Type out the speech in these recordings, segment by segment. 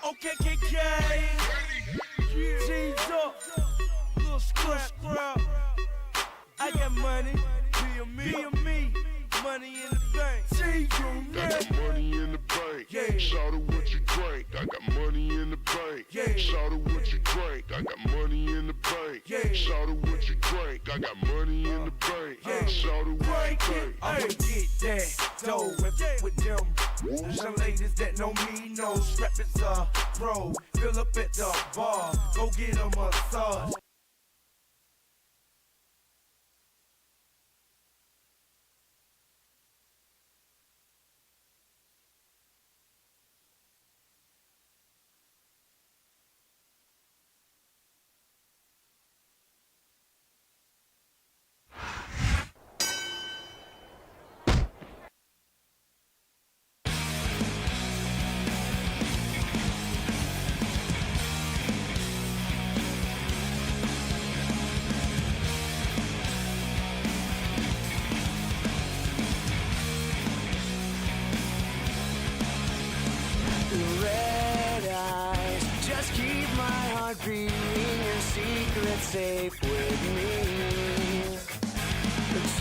Okay, G's up, little scrap. I got money, be a me, money in the bank. I got money in the bank. Yeah. Shout out what you drink. I got money in the bank. Yeah. Shout out what you drink. I got money in the bank. Yeah. Shout out what you drink. I got money in the bank. Yeah. Shout out what you drink. I'ma get that dough and with them young ladies that know me, know strap is a pro. Fill up at the bar, go get a massage. Red eyes, just keep my heart beating, your secret safe with me.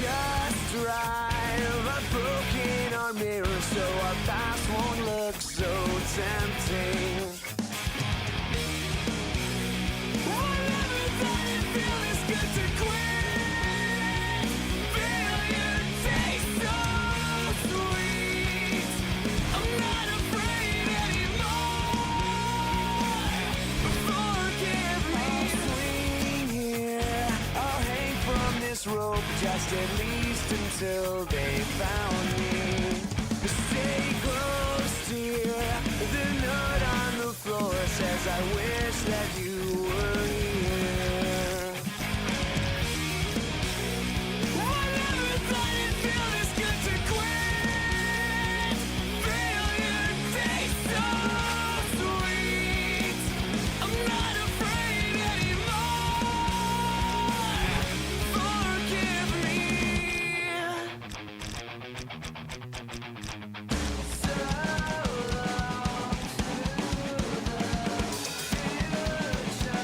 Just drive a broken our mirror so our past won't look so tempting. Whatever that it feels good to quit. Failure tastes so sweet. I'm not afraid anymore. Forgive me. I'll swing here. I'll hang from this rope just at least until they found me. Stay close, dear. The note on the floor says I wish that you were here. Whatever that it feels good to quit. Failure tastes so sweet. I'm not afraid anymore. Forgive me. So long to the future.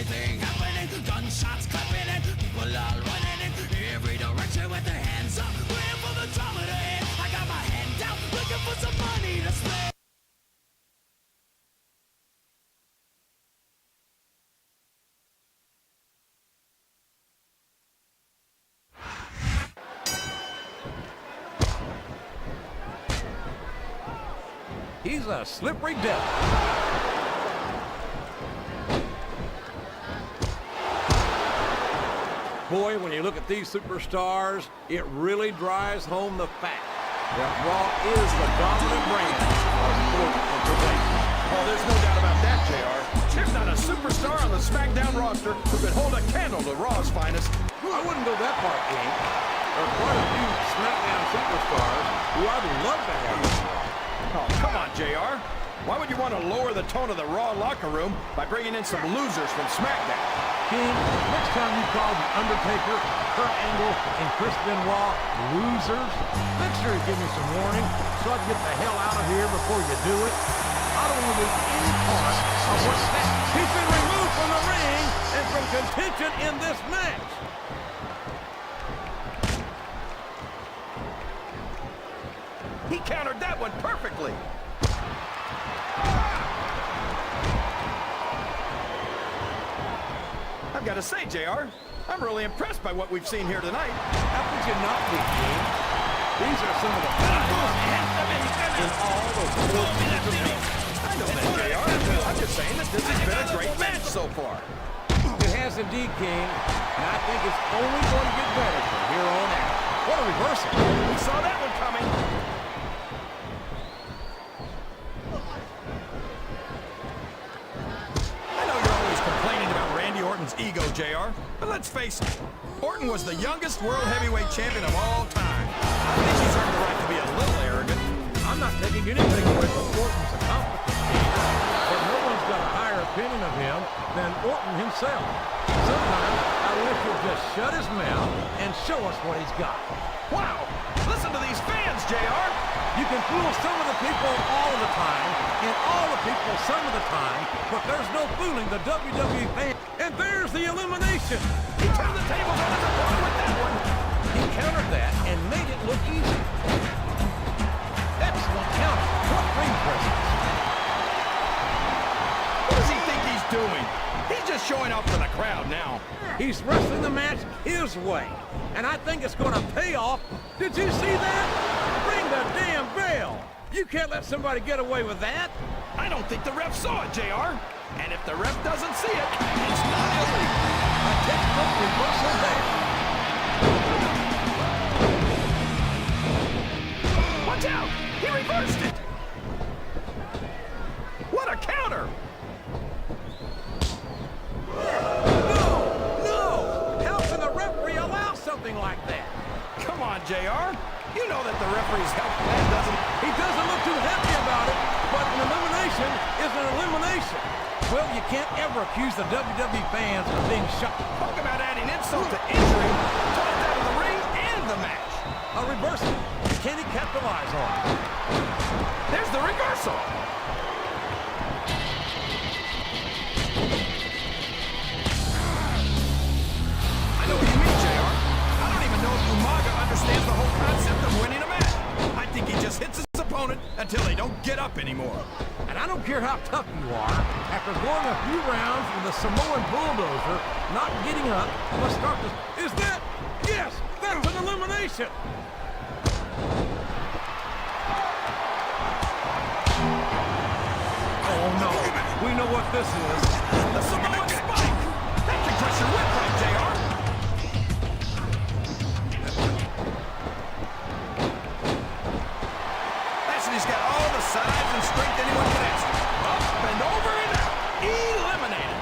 anything happening. Gunshots clapping and people all running in every direction with their hands up, praying for the drama to end. I got my hand out, looking for some money to spend. He's a slippery devil. Boy, when you look at these superstars, it really drives home the fact that Raw is the dominant brand of sport entertainment. Oh, there's no doubt about that, JR. There's not a superstar on the Smackdown roster who could hold a candle to Raw's finest. I wouldn't go that far, King. There are quite a few Smackdown superstars who I'd love to have on Raw. Oh, come on, JR. Why would you want to lower the tone of the Raw locker room by bringing in some losers from SmackDown? King, next time you call The Undertaker, Kurt Angle, and Chris Benoit losers, make sure you give me some warning so I can get the hell out of here before you do it. I don't want to be any part of what's happening. He's been removed from the ring and from contention in this match. He countered that one perfectly. I've got to say, JR, I'm really impressed by what we've seen here tonight. How could you not be, King? These are some of the best in all the sports entertainment. I know that, JR. I'm just saying that this has been a great match so far. It has indeed, King, and I think it's only going to get better from here on out. What a reversal. We saw that one coming. I know you're always complaining about Randy Orton's ego, JR, but let's face it, Orton was the youngest world heavyweight champion of all time. I think he's earned the right to be a little arrogant. I'm not taking anything away from Orton's accomplishments, but no one's got a higher opinion of him than Orton himself. Sometimes I wish he'd just shut his mouth and show us what he's got. Wow! Listen to these fans, JR! You can fool some of the people all the time, and all the people some of the time, but there's no fooling the WWE fan. And there's the elimination. He turned the tables on his opponent with that one. He countered that and made it look easy. Excellent counter. What ring presence. What does he think he's doing? He's just showing off for the crowd now. He's wrestling the match his way, and I think it's going to pay off. Did you see that? Ring the damn bell. You can't let somebody get away with that. I don't think the ref saw it, JR. And if the ref doesn't see it, it's not illegal. A textbook reversal there. Watch out! He reversed it! What a counter! No! How can the referee allow something like that? Come on, JR. You know that the referee's health plan doesn't... He doesn't look too happy about it, but an elimination is an elimination. Well, you can't ever accuse the WWE fans of being shocked. Talk about adding insult to injury. Tossed out of the ring and the match. A reversal. Can he capitalize on it? There's the reversal. I know what you mean, JR. I don't even know if Umaga understands the whole concept of winning a match. I think he just hits his opponent until they don't get up anymore. And I don't care how tough you are, after going a few rounds with a Samoan bulldozer, not getting up, let's start this. Is that? Yes, that's an elimination. Oh no, we know what this is. The Samoan spike! That can crush your whip right, JR. He's got all the size and strength anyone can ask. Up and over and out. Eliminated.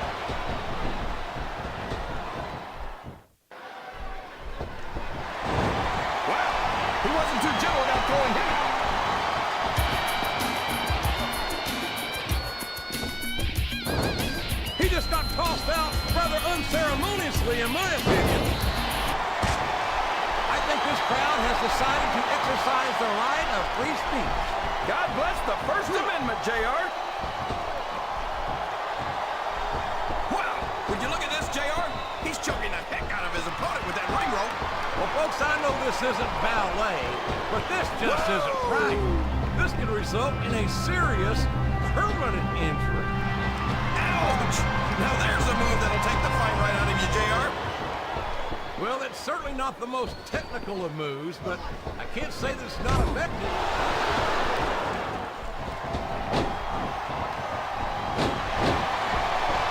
Wow. He wasn't too gentle about throwing him out. He just got tossed out rather unceremoniously, in my opinion. I think this crowd has decided to exercise the right of free speech. God bless the First Amendment, JR. Wow, would you look at Folks, I know this isn't ballet, but this just isn't right. This could result in a serious, permanent injury. Ouch! Now there's a move that'll take the fight right out of you, JR. Well, it's certainly not the most technical of moves, but I can't say that it's not effective.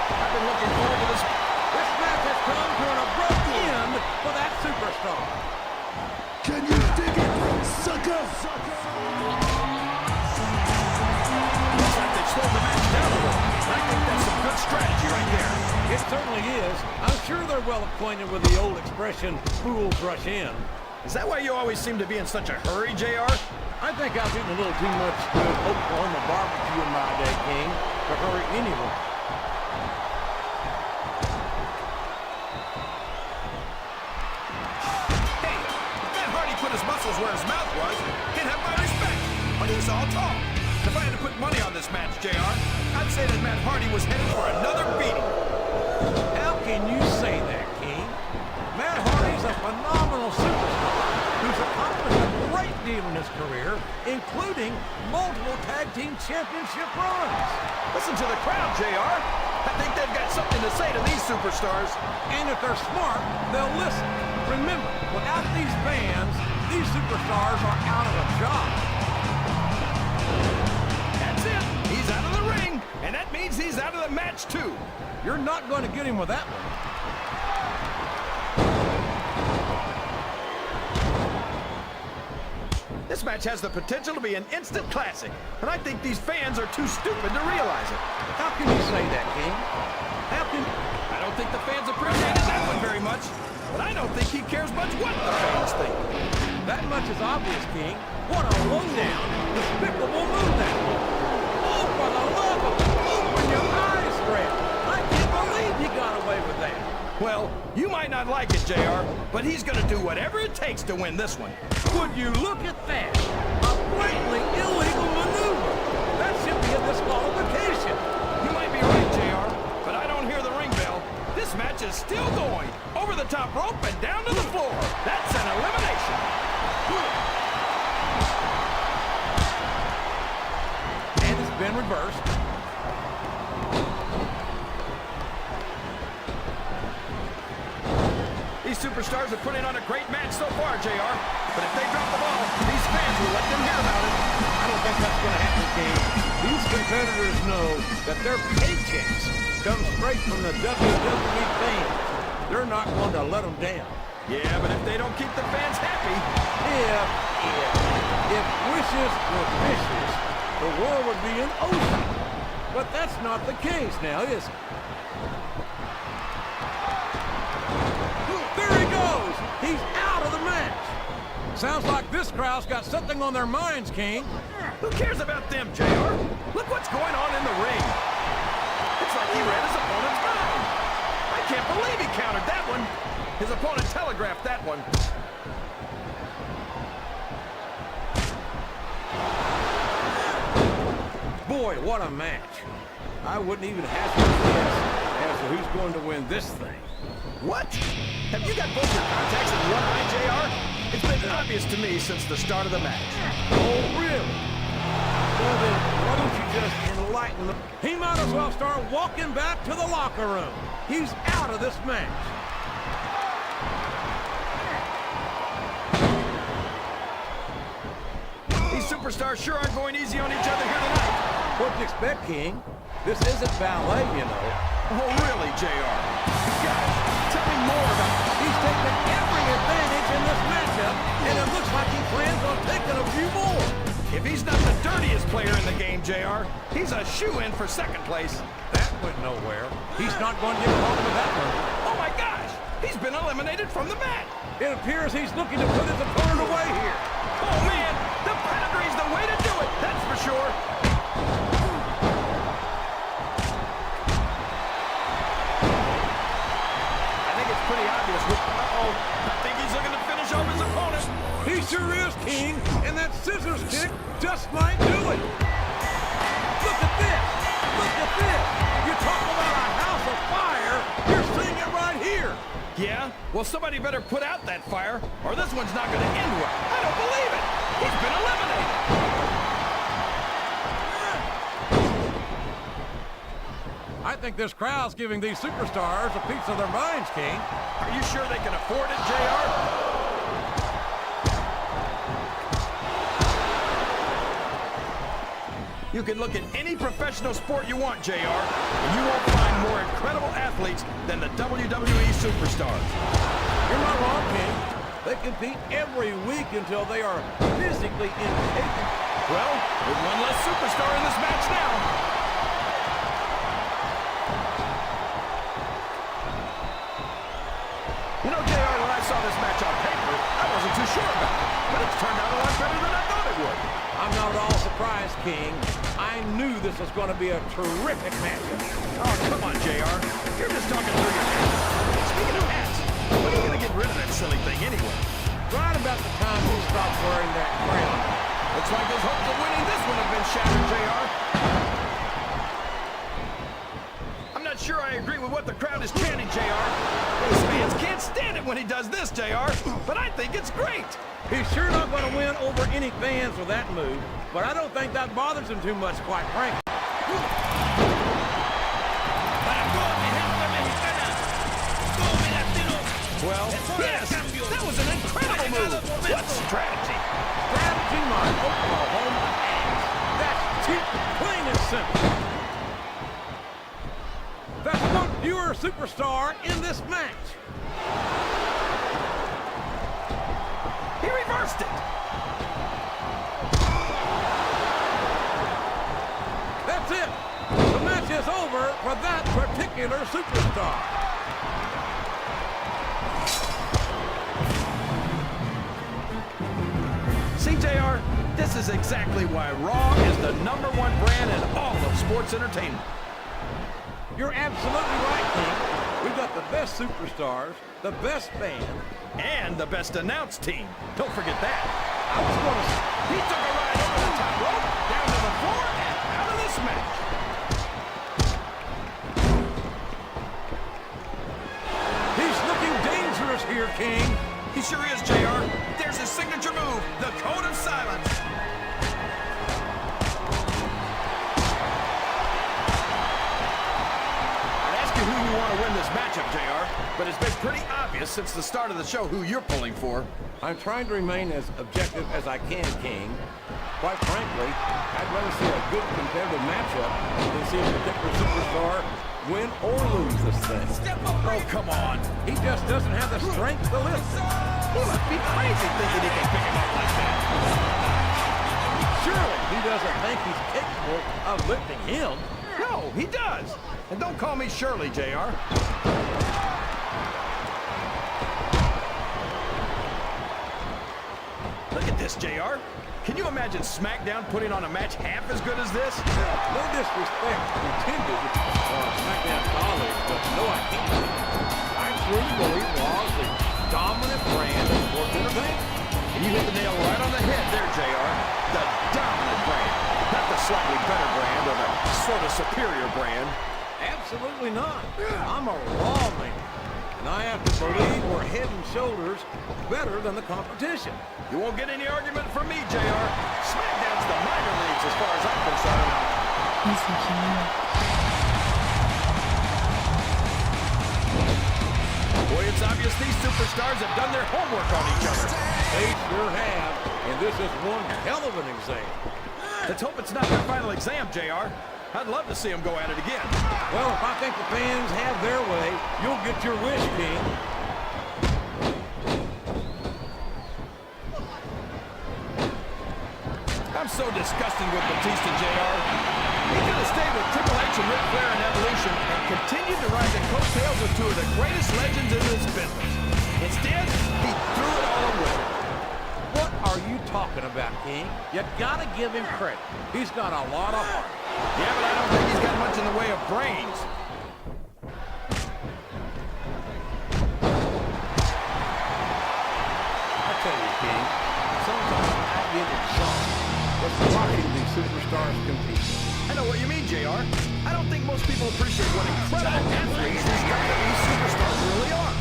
I've been looking forward to this. This match has come to an abrupt end for that superstar. Can you dig it, sucker? Looks like they've slowed the match down a little. I think that's some good strategy right there. It certainly is. I'm sure they're well acquainted with the old expression, fools rush in. Is that why you always seem to be in such a hurry, JR? I think I've eaten a little too much good Oklahoma barbecue in my day, King, to hurry anyone. Hey, if Matt Hardy put his muscles where his mouth was, he'd have my respect. But he's all talk. If I had to put money on this match, JR, I'd say that Matt Hardy was headed for another beating. How can you say that, King? Matt Hardy's a phenomenal superstar who's accomplished a great deal in his career, including multiple tag team championship runs. Listen to the crowd, JR. I think they've got something to say to these superstars. And if they're smart, they'll listen. Remember, without these fans, these superstars are out of a job. That's it. He's out of the ring, and that means he's out of the match, too. You're not going to get him with that one. This match has the potential to be an instant classic, and I think these fans are too stupid to realize it. How can you say that, King? How can... I don't think the fans appreciated that one very much, but I don't think he cares much what the fans think. That much is obvious, King. What a low-down, despicable move that was. Oh, for the love of... Open your eyes, Fred. I can't believe he got away with that. Well, you might not like it, JR, but he's going to do whatever it takes to win this one. Would you look at that? A blatantly illegal maneuver. That should be a disqualification. You might be right, JR, but I don't hear the ring bell. This match is still going. Over the top rope and down to the floor. That's an elimination. And it's been reversed. These superstars are putting on a great match so far, JR. But if they drop the ball, these fans will let them hear about it. I don't think that's going to happen, King. These competitors know that their paychecks come straight from the WWE fans. They're not going to let them down. Yeah, but if they don't keep the fans happy... If wishes were wishes, the world would be an ocean. But that's not the case now, is it? There he goes! He's out of the match! Sounds like this crowd's got something on their minds, King. Who cares about them, JR? Look what's going on in the ring. It's like he read his opponent's mind. I can't believe he countered that one. His opponent telegraphed that one. Boy, what a match. I wouldn't even have to guess as to who's going to win this thing. What? Have you got both your contacts in one eye, JR? It's been obvious to me since the start of the match. Oh, really? Well, then, why don't you just enlighten him? He might as well start walking back to the locker room. He's out of this match. These superstars sure aren't going easy on each other here tonight. What do you expect, King? This isn't ballet, you know. Oh, really, JR? Guys, tell me more about... He's taken every advantage in this matchup, and it looks like he plans on taking a few more. If he's not the dirtiest player in the game, JR, he's a shoo-in for second place. That went nowhere. He's not going to get along with that one. Oh, my gosh! He's been eliminated from the match. It appears he's looking to put his opponent away here. Oh, man! The pedigree's the way to do it, that's for sure. I think it's pretty obvious. Uh-oh. I think he's looking to finish off his opponent. He sure is, King, and that scissors kick just might do it. Look at this. Look at this. You talk about a house of fire. You're seeing it right here. Yeah? Well, somebody better put out that fire, or this one's not going to end well. I don't believe it. He's been eliminated. I think this crowd's giving these superstars a piece of their minds, King. Are you sure they can afford it, JR? You can look at any professional sport you want, JR, and you won't find more incredible athletes than the WWE superstars. You're not wrong, King. They compete every week until they are physically incapable. Well, there's one less superstar in this match now. You know, JR, when I saw this match on paper, I wasn't too sure about it, but it's turned out a lot better than I thought it would. I'm not at all surprised, King. I knew this was going to be a terrific matchup. Oh, come on, JR. You're just talking through your hat. Speaking of hats, when are you going to get rid of that silly thing anyway? Right about the time you stop wearing that crown. Looks like his hopes of winning this one have been shattered, JR. I'm not sure I agree with what the crowd is chanting, JR. These fans can't stand it when he does this, JR, but I think it's great. He's sure not going to win over any fans with that move, but I don't think that bothers him too much, quite frankly. Well, yes, that was an incredible move. What strategy? Strategy, my Oklahoma ass. That's cheap, plain and simple. That's one fewer superstar in this match. He reversed it. That's it. The match is over for that particular superstar. See, JR, this is exactly why Raw is the #1 brand in all of sports entertainment. You're absolutely right, King. We've got the best superstars, the best band, And the best announced team. Don't forget that. I was going to say, He took a ride over the top rope, down to the floor, and out of this match. he's looking dangerous here, King. He sure is, JR. There's his signature move, the Code of Silence. I'd ask you who you want to win this matchup, JR, but it's been pretty obvious since the start of the show who you're pulling for. I'm trying to remain as objective as I can, King. Quite frankly, I'd rather see a good competitive matchup than see a particular superstar win or lose this thing. Oh, come on. He just doesn't have the strength to lift it. He must be crazy thinking he can pick him up like that. Surely he doesn't think he's capable of lifting him. No, he does. And don't call me Shirley, JR. Look at this, JR. Can you imagine Smackdown putting on a match half as good as this? No disrespect intended Smackdown colleagues, but no, I can't. I truly believe Raw is the dominant brand of sports entertainment. And you hit the nail right on the head there, JR. The dominant brand. Not the slightly better brand or the sort of superior brand. Absolutely not. I'm a Raw man, and I have to believe we're head and shoulders better than the competition. You won't get any argument from me, JR. Smackdown's the minor leagues as far as I'm concerned. Boy, it's obvious these superstars have done their homework on each other. They sure have, and this is one hell of an exam. Let's hope it's not their final exam, JR. I'd love to see them go at it again. Well, if I think the fans have their way, you'll get your wish, King. I'm so disgusted with Batista, JR. He could have stayed with Triple H and Ric Flair in Evolution and continued to ride the coattails of two of the greatest legends in this business. Instead, he threw it all away. What are you talking about, King? You gotta give him credit. He's got a lot of heart. Yeah, but I don't think he's got much in the way of brains. I tell you, King, sometimes I get exhausted just watching these superstars compete. I know what you mean, JR. I don't think most people appreciate what incredible athletes these WWE superstars really are.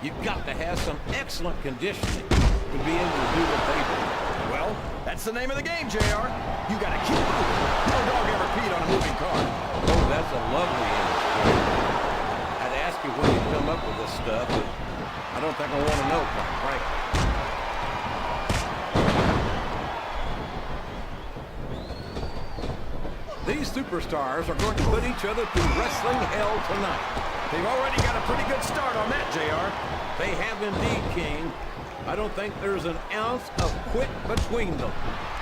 You've got to have some excellent conditioning to be able to do what they do. Well, that's the name of the game, JR. You gotta keep moving. No dog ever peed on a moving car. Oh, that's a lovely image. I'd ask you when you come up with this stuff, but I don't think I want to know, quite frankly. These superstars are going to put each other through wrestling hell tonight. They've already got a pretty good start on that, JR. They have indeed, King. I don't think there's an ounce of quit between them.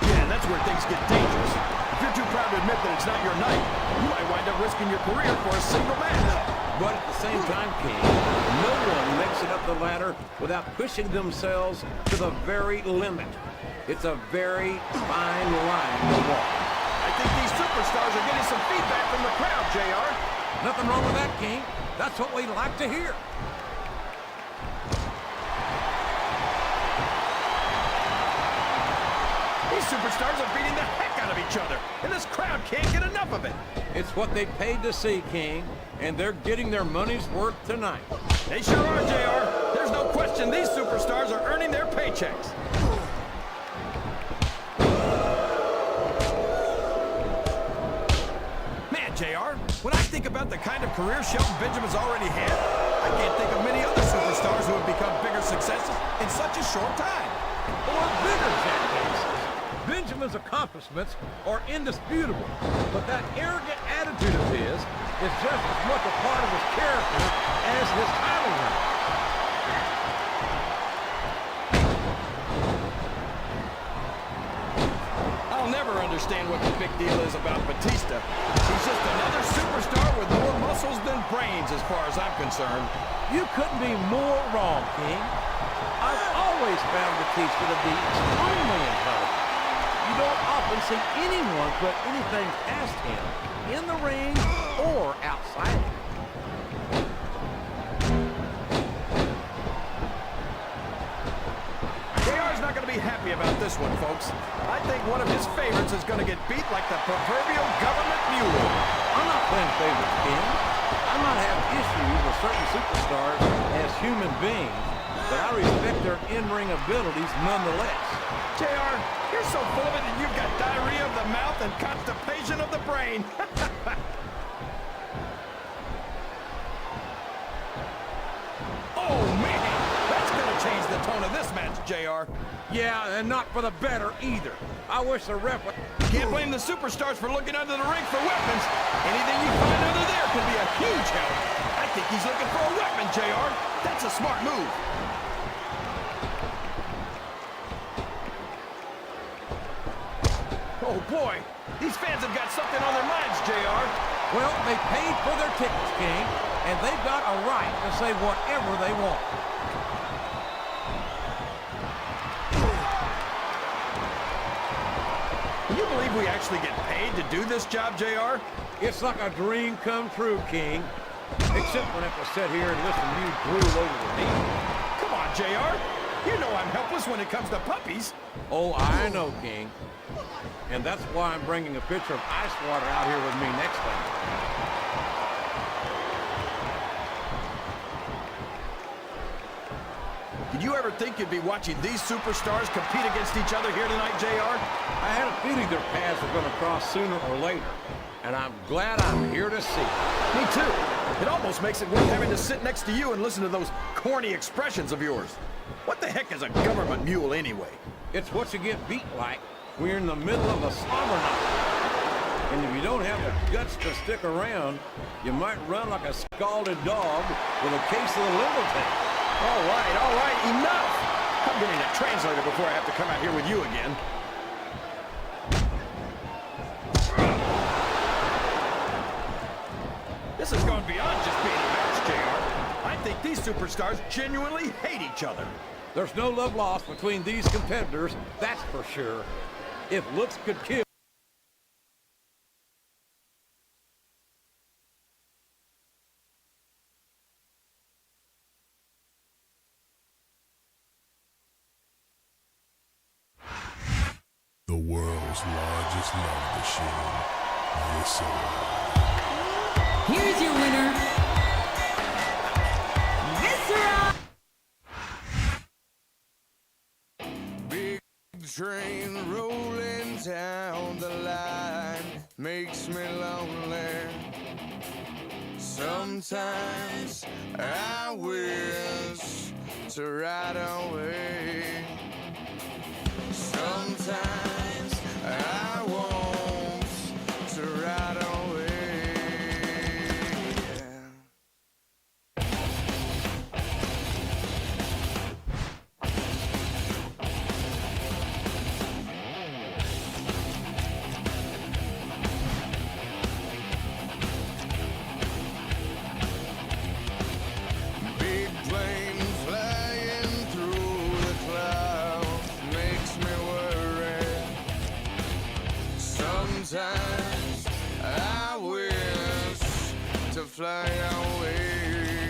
Yeah, and that's where things get dangerous. If you're too proud to admit that it's not your night, you might wind up risking your career for a single match. But at the same time, King, no one makes it up the ladder without pushing themselves to the very limit. It's a very fine line to walk. I think these superstars are getting some feedback from the crowd, JR. Nothing wrong with that, King. That's what we like to hear. These superstars are beating the heck out of each other, and this crowd can't get enough of it. It's what they paid to see, King, and they're getting their money's worth tonight. They sure are, JR. There's no question these superstars are earning their paychecks. Man, JR, when I think about the kind of career Shelton Benjamin's already had, I can't think of many other superstars who have become bigger successes in such a short time. Or bigger jackasses. Benjamin's accomplishments are indisputable, but that arrogant attitude of his is just as much a part of his character as his title run. I'll never understand what the big deal is about Batista. He's just another superstar with more muscles than brains as far as I'm concerned. You couldn't be more wrong, King. I've always found Batista to be extremely intelligent. You don't often see anyone put anything past him in the ring or outside it. JR's not going to be happy about this one, folks. I think one of his favorites is going to get beat like the proverbial government mule. I'm not playing favorites, King. I might have issues with certain superstars as human beings, but I respect their in-ring abilities nonetheless. JR, you're so full of it that you've got diarrhea of the mouth and constipation of the brain. Oh, man! That's going to change the tone of this match, JR. Yeah, and not for the better either. I wish the ref would... Can't blame the superstars for looking under the ring for weapons. Anything you find under there can be a huge help. I think he's looking for a weapon, JR. That's a smart move. Oh, boy. These fans have got something on their minds, JR. Well, they paid for their tickets, King, and they've got a right to say whatever they want. Can you believe we actually get paid to do this job, JR? It's like a dream come true, King. Except when I have to sit here and listen to you drool over the knee. Come on, JR. You know I'm helpless when it comes to puppies. Oh, I know, King. And that's why I'm bringing a pitcher of ice water out here with me next time. Did you ever think you'd be watching these superstars compete against each other here tonight, JR? I had a feeling their paths were going to cross sooner or later, and I'm glad I'm here to see it. Me too. It almost makes it worth having to sit next to you and listen to those corny expressions of yours. What the heck is a government mule anyway? It's what you get beat like when you're in the middle of a slobber knock. And if you don't have the guts to stick around, you might run like a scalded dog with a case of the liver tape. All right, enough! I'm getting a translator before I have to come out here with you again. This has gone beyond just being a match, JR. I think these superstars genuinely hate each other. There's no love lost between these competitors, that's for sure. If looks could kill... The world's largest love machine. Yes, Here's your winner, Viscera! train rolling down the line makes me lonely. Sometimes I wish to ride away. Sometimes I want to ride away. Big plane flying through the clouds makes me worry. Sometimes I wish to fly away.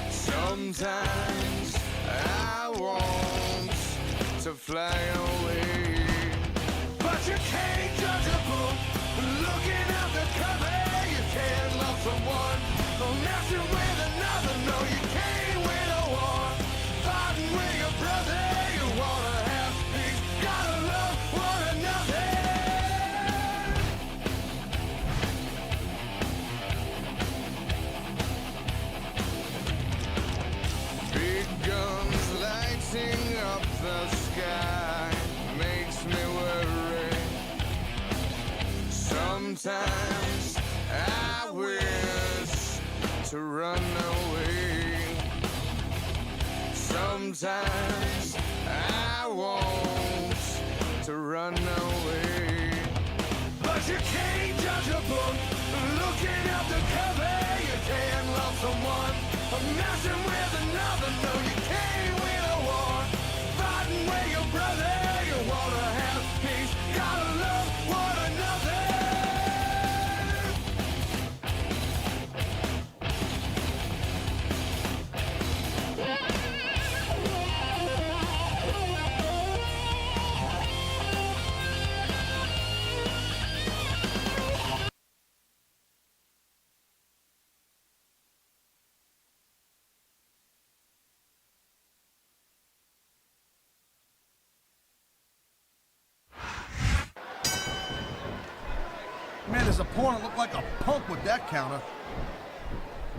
Sometimes I want to fly away. But you can't judge a book looking at the cover. You can't love someone messing with another. No, you can't win a war fighting with your brother. You wanna have peace, gotta love one another. Big guns lighting up the sky makes me worry. Sometimes I wish to run away. Sometimes I want to run away. But you can't judge a book looking at the cover. You can't love someone messing with another. No, you can't win a war fighting with your brother. You wanna have peace, gotta love one another. Man, his opponent looked like a punk with that counter.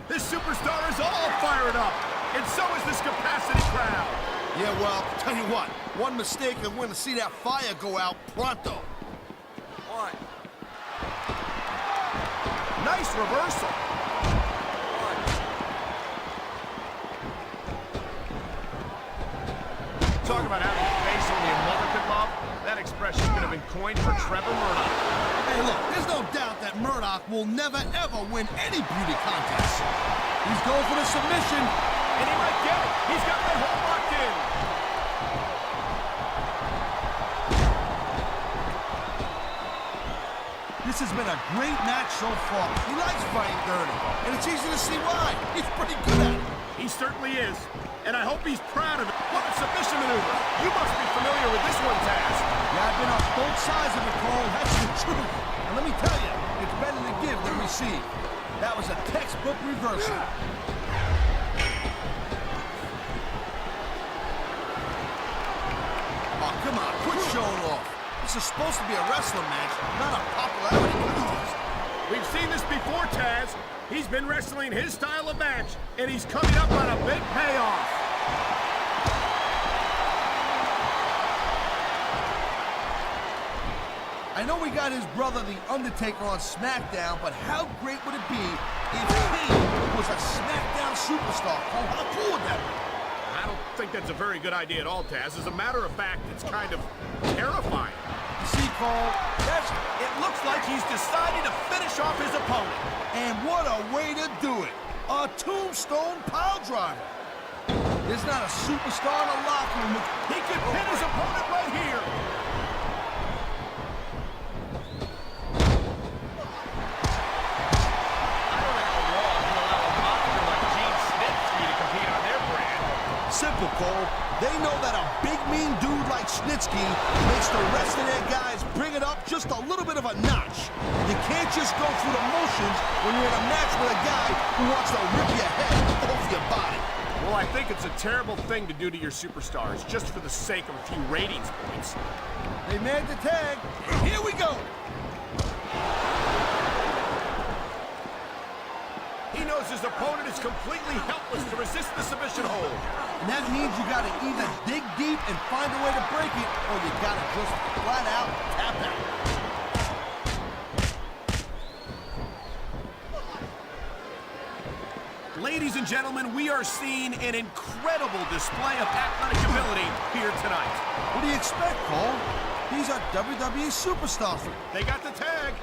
This superstar is all fired up, and so is this capacity crowd. Yeah, well, tell you what, one mistake and we're gonna see that fire go out pronto. One. Nice reversal. Talk about having a face only a mother could love. That expression could have been coined for Trevor Murdoch. Hey, look, there's no doubt that Murdoch will never, ever win any beauty contest. He's going for the submission. And he might get it. He's got that hold locked in. This has been a great match so far. He likes fighting dirty, and it's easy to see why. He's pretty good at it. He certainly is. And I hope he's proud of it. What a submission maneuver. You must be familiar with this one, Taz. Yeah, I've been on both sides of it, Cole. That's the truth. And let me tell you, it's better to give than receive. That was a textbook reversal. Oh, come on, quit showing off. This is supposed to be a wrestling match, not a popularity contest. We've seen this before, Taz. He's been wrestling his style of match, and he's coming up on a big payoff. I know we got his brother, The Undertaker, on Smackdown, but how great would it be if he was a Smackdown superstar? Cole, how cool would that be? I don't think that's a very good idea at all, Taz. As a matter of fact, it's kind of terrifying. You see, Cole, It looks like he's decided to finish off his opponent. and what a way to do it. A tombstone pile driver. There's not a superstar in the locker room. He could pin his opponent right here. Simple, Cole. They know that a big, mean dude like Snitsky makes the rest of their guys bring it up just a little bit of a notch. You can't just go through the motions when you're in a match with a guy who wants to rip your head off your body. Well, I think it's a terrible thing to do to your superstars just for the sake of a few ratings points. They made the tag. Here we go. He knows his opponent is completely helpless to resist the submission hold. And that means you gotta either dig deep and find a way to break it, or you gotta just flat out tap out. Ladies and gentlemen, we are seeing an incredible display of athletic ability here tonight. What do you expect, Cole? These are WWE superstars. They got the tag.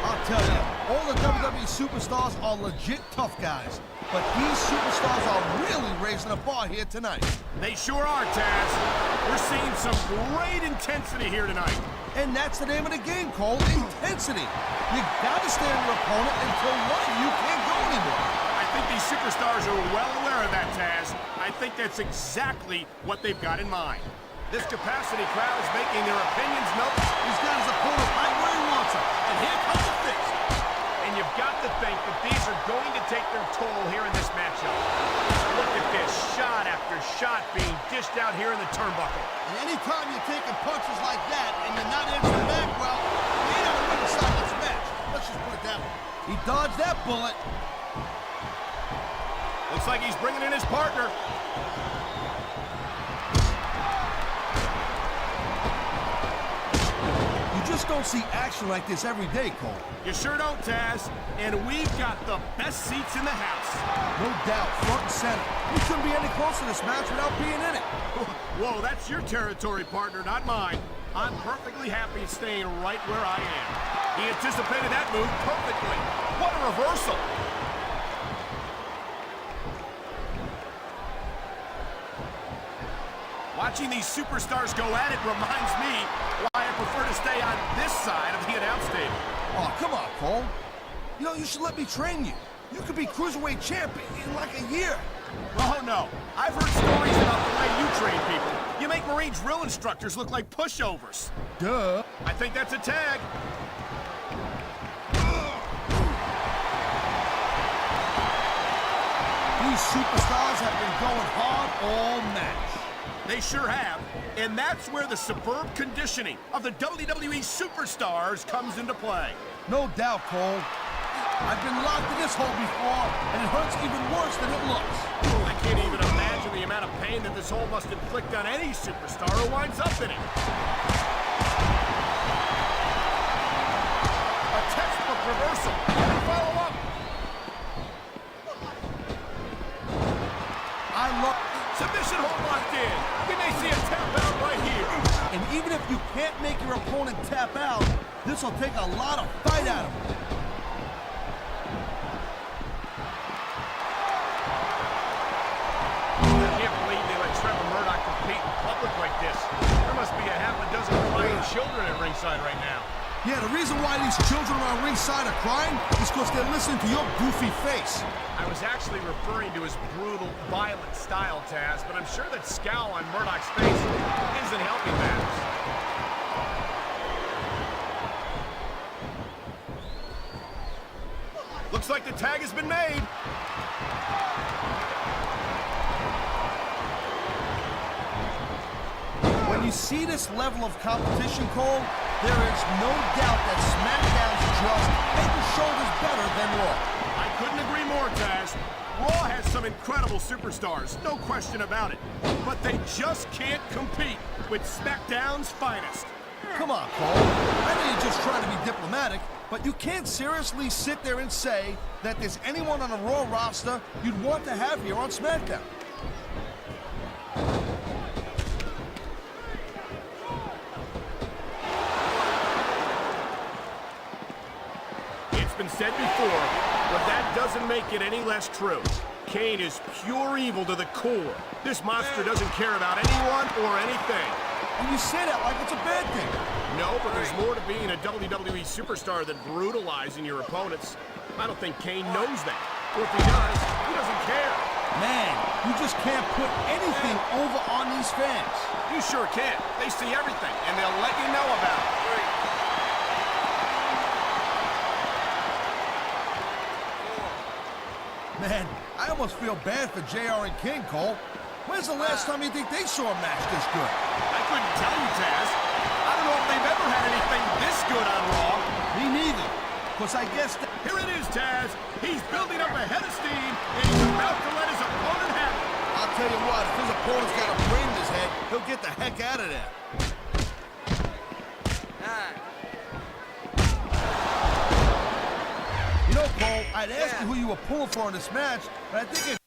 I'll tell you, all the WWE superstars are legit tough guys. But these superstars are really raising the bar here tonight. They sure are, Taz. We're seeing some great intensity here tonight. And that's the name of the game, Cole, intensity. You gotta stay on your opponent until one of you can't go anymore. I think these superstars are well aware of that, Taz. I think that's exactly what they've got in mind. This capacity crowd is making their opinions known. He's got his opponent right where he wants him. And here comes the fix. And you've got to think that these are going to take their toll here in this matchup. Look at this, shot after shot being dished out here in the turnbuckle. And anytime you're taking punches like that and you're not answering back, well, you ain't on the winning side of this match. Let's just put it that way. He dodged that bullet. Looks like he's bringing in his partner. Just don't see action like this every day, Cole. You sure don't, Taz. And we've got the best seats in the house. No doubt, front and center. We couldn't be any closer to this match without being in it. Whoa, that's your territory, partner, not mine. I'm perfectly happy staying right where I am. He anticipated that move perfectly. What a reversal. Watching these superstars go at it reminds me why I prefer to stay on this side of the announce table. Oh, come on, Cole. You know, you should let me train you. You could be Cruiserweight champ in like a year. Oh, no. I've heard stories about the way you train people. You make Marine drill instructors look like pushovers. Duh. I think that's a tag. These superstars have been going hard all match. They sure have. And that's where the superb conditioning of the WWE superstars comes into play. No doubt, Cole. I've been locked in this hole before, and it hurts even worse than it looks. I can't even imagine the amount of pain that this hole must inflict on any superstar who winds up in it. A textbook reversal. Follow up. I love... Submission hold locked in. We may see a tap out right here. And even if you can't make your opponent tap out, this will take a lot of fight out of him. I can't believe they let Trevor Murdoch compete in public like this. There must be a half a dozen crying children at ringside right now. Yeah, the reason why these children around ringside are crying is because they're listening to your goofy face. I was actually referring to his brutal, violent style, Taz, but I'm sure that scowl on Murdoch's face isn't helping matters. Looks like the tag has been made. When you see this level of competition, Cole, there is no doubt that Smackdown's just head and shoulders better than Raw. I couldn't agree more, Taz. Raw has some incredible superstars, no question about it. But they just can't compete with Smackdown's finest. Come on, Cole. I know you're just trying to be diplomatic, but you can't seriously sit there and say that there's anyone on the Raw roster you'd want to have here on SmackDown. It's been said before, but that doesn't make it any less true. Kane is pure evil to the core. This monster doesn't care about anyone or anything. And you say that like it's a bad thing. No, but there's more to being a WWE superstar than brutalizing your opponents. I don't think Kane knows that. Or if he does, he doesn't care. Man, you just can't put anything over on these fans. You sure can. They see everything, and they'll let you know about it. almost feel bad for JR and King, Cole. When's the last time you think they saw a match this good? I couldn't tell you, Taz. I don't know if they've ever had anything this good on Raw. Me neither. Because I guess Here it is, Taz. He's building up a head of steam, and he's about to let his opponent have it. I'll tell you what, if his opponent's got a brain in his head, he'll get the heck out of there. You know, Cole, I'd ask you who you were pulling for in this match, but I think it's...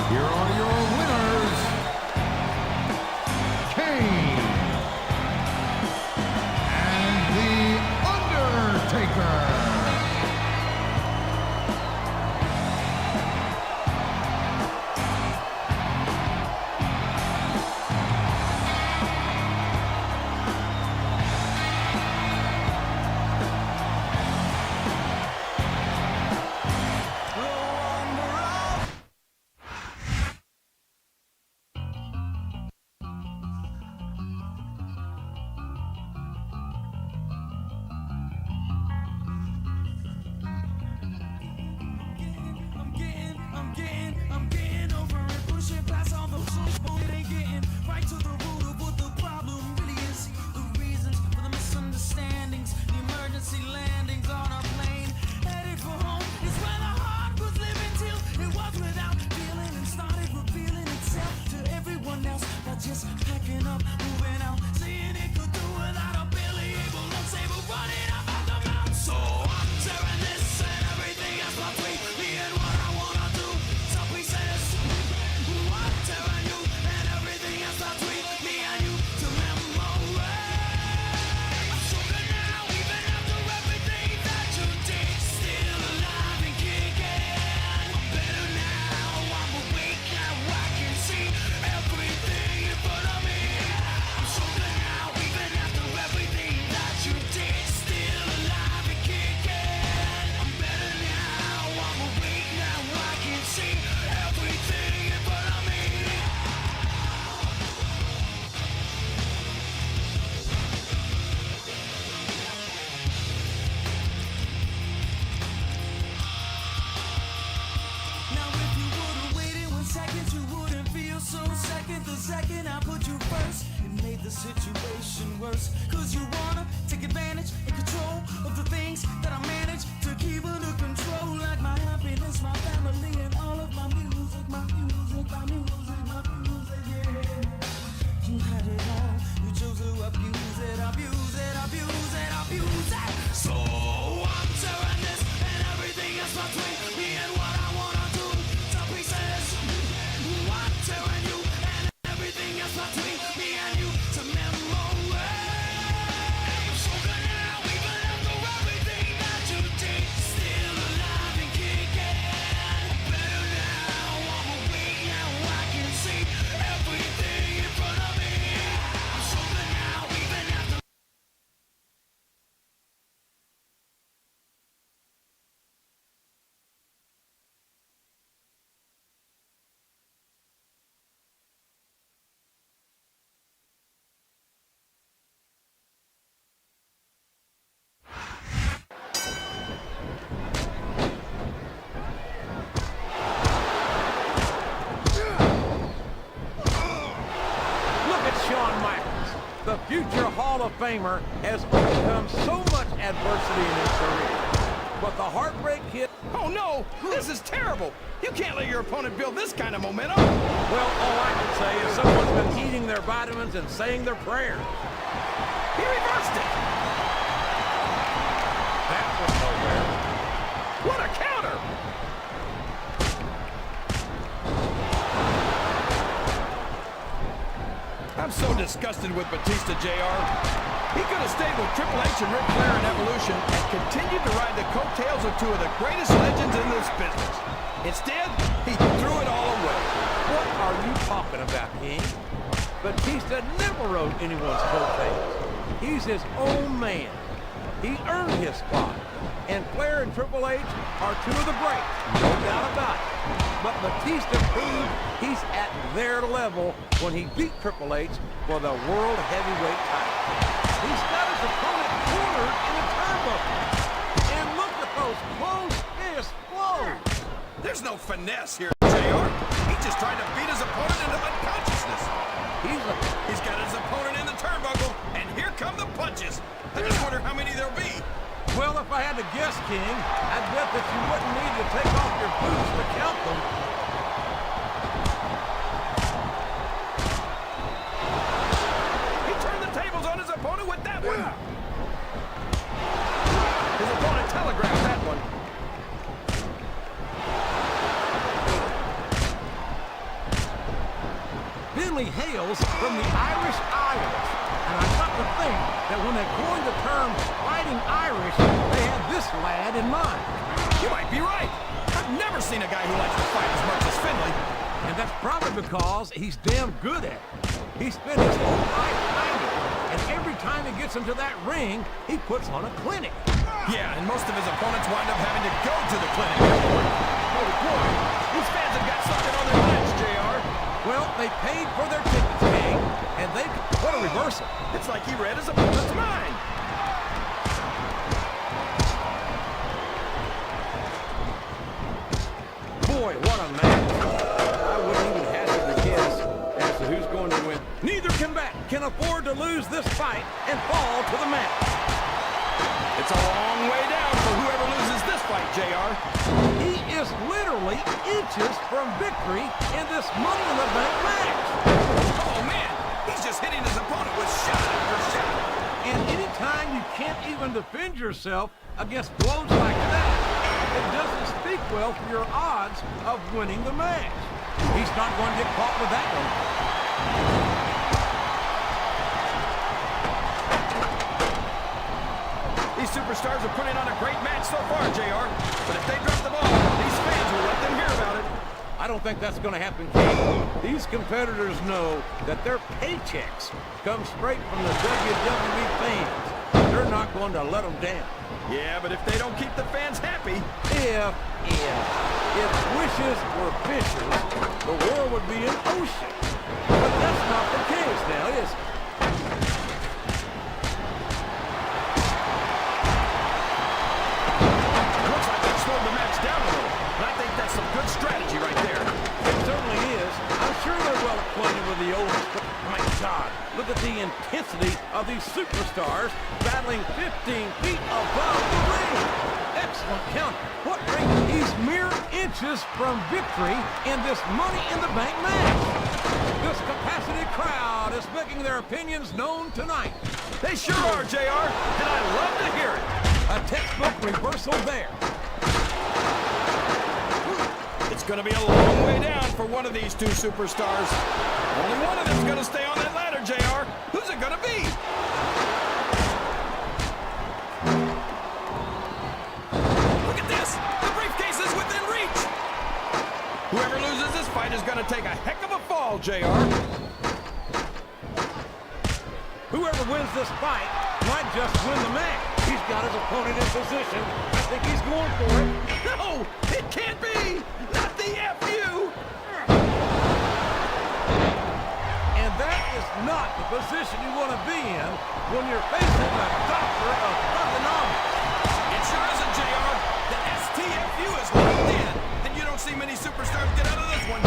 Here are your winners, Kane and The Undertaker. I'm getting over it. Pushing past all the bullshit, ain't getting right to the root of what the problem really is. The reasons for the misunderstandings, the emergency landings on a plane headed for home is where the heart was living till it was without feeling and started revealing itself to everyone else by just packing up, moving out, seeing it could do without a Billy able to save a running up out the mouth. So I'm tearing this and everything else between me and what I wanna do. Some pieces, I'm tearing you and everything else between me and you to memory. I'm stronger now, even after everything that you did. Still alive and kicking. I'm better now, I'm awake now, I can see everything in front of me. I'm stronger now, even after everything that you did. Still alive and kicking. I'm better now, I'm awake now, I can see everything in front of me. Now if you would've waited 1 second, you wouldn't feel so second. The second I put you first, it made the situation worse. Cause you wanna take advantage and control of the things that I manage to keep under control. Like my happiness, my family, and all of my music, my music, my music, my music, yeah. You had it all, you chose to abuse it, abuse it, abuse it, abuse it. So I'm tearing this and everything else between me and what I wanna do to pieces. I'm tearing you and everything else between me and you to memory. I'm stronger now, even after everything that you did. Still alive and kicking. Better now, I'm awake now, I can see everything in front of me. I'm stronger now, even after. Look at Shawn Michaels. The future Hall of Famer has overcome so much adversity in his career. But the heartbreak hit... Oh, no! This is terrible! You can't let your opponent build this kind of momentum! Well, all I can say is someone's been eating their vitamins and saying their prayers. He reversed it! That was nowhere. What a counter! I'm so disgusted with Batista, JR. He could have stayed with Triple H and Ric Flair in Evolution and continued to ride the coattails of two of the greatest legends in this business. Instead, he threw it all away. What are you talking about, King? Batista never rode anyone's coattails. He's his own man. He earned his spot. and Flair and Triple H are two of the greats, no doubt about it. But Batista proved he's at their level when he beat Triple H for the World Heavyweight title. He's got his opponent cornered in a turnbuckle. And look at those close fist blows. There's no finesse here, JR. He just tried to beat his opponent into unconsciousness. He's got his opponent in the turnbuckle, and here come the punches. I just wonder how many there'll be. Well, if I had to guess, King, I'd bet that you wouldn't need to take off your boots to count them. He turned the tables on his opponent with that one. His opponent telegraphed that one. Finley hails from the Irish Isles, and I've got to think that when they coined the term Fighting Irish, they had this lad in mind. You might be right. I've never seen a guy who likes to fight as much as Finley. And that's probably because he's damn good at it. He spent his whole life fighting, and every time he gets into that ring, he puts on a clinic. Yeah, and most of his opponents wind up having to go to the clinic. Oh boy, these fans have got something on their minds, JR. Well, they paid for their tickets, King, and they... What a reversal. It's like he read his opponent's mind. Boy, what a match. I wouldn't even hazard to guess as to who's going to win. Neither combatant can afford to lose this fight and fall to the mat. It's a long way down for whoever loses this fight, JR. He is literally inches from victory in this Money in the Bank match. Oh, man, he's just hitting his opponent with shot after shot. And anytime you can't even defend yourself against blows like that, it doesn't speak well for your odds of winning the match. He's not going to get caught with that one. These superstars are putting on a great match so far, JR. But if they drop the ball, these fans will let them hear about it. I don't think that's going to happen, King. These competitors know that their paychecks come straight from the WWE fans. They're not going to let them down. Yeah, but if they don't keep the fans happy... If wishes were fishes, the world would be an ocean. But that's not the case now, is it? Looks like they've slowed the match down a little. And I think that's some good strategy right there. It certainly is. I'm sure they're well acquainted with the old... My God, look at the intensity of these superstars battling 15 feet above the ring. Excellent counter. What ring? He's mere inches from victory in this Money in the Bank match. This capacity crowd is making their opinions known tonight. They sure are, JR, and I love to hear it. A textbook reversal there. It's going to be a long way down for one of these two superstars. Only one of them's going to stay on that ladder, JR. Who's it going to be? Look at this! The briefcase is within reach! Whoever loses this fight is going to take a heck of a fall, JR. Whoever wins this fight might just win the match. He's got his opponent in position. I think he's going for it. No! It can't be! Not the FU! And that is not the position you want to be in when you're facing a doctor of ergonomics. It sure isn't, JR. The STFU is locked in, and you don't see many superstars get out of this one.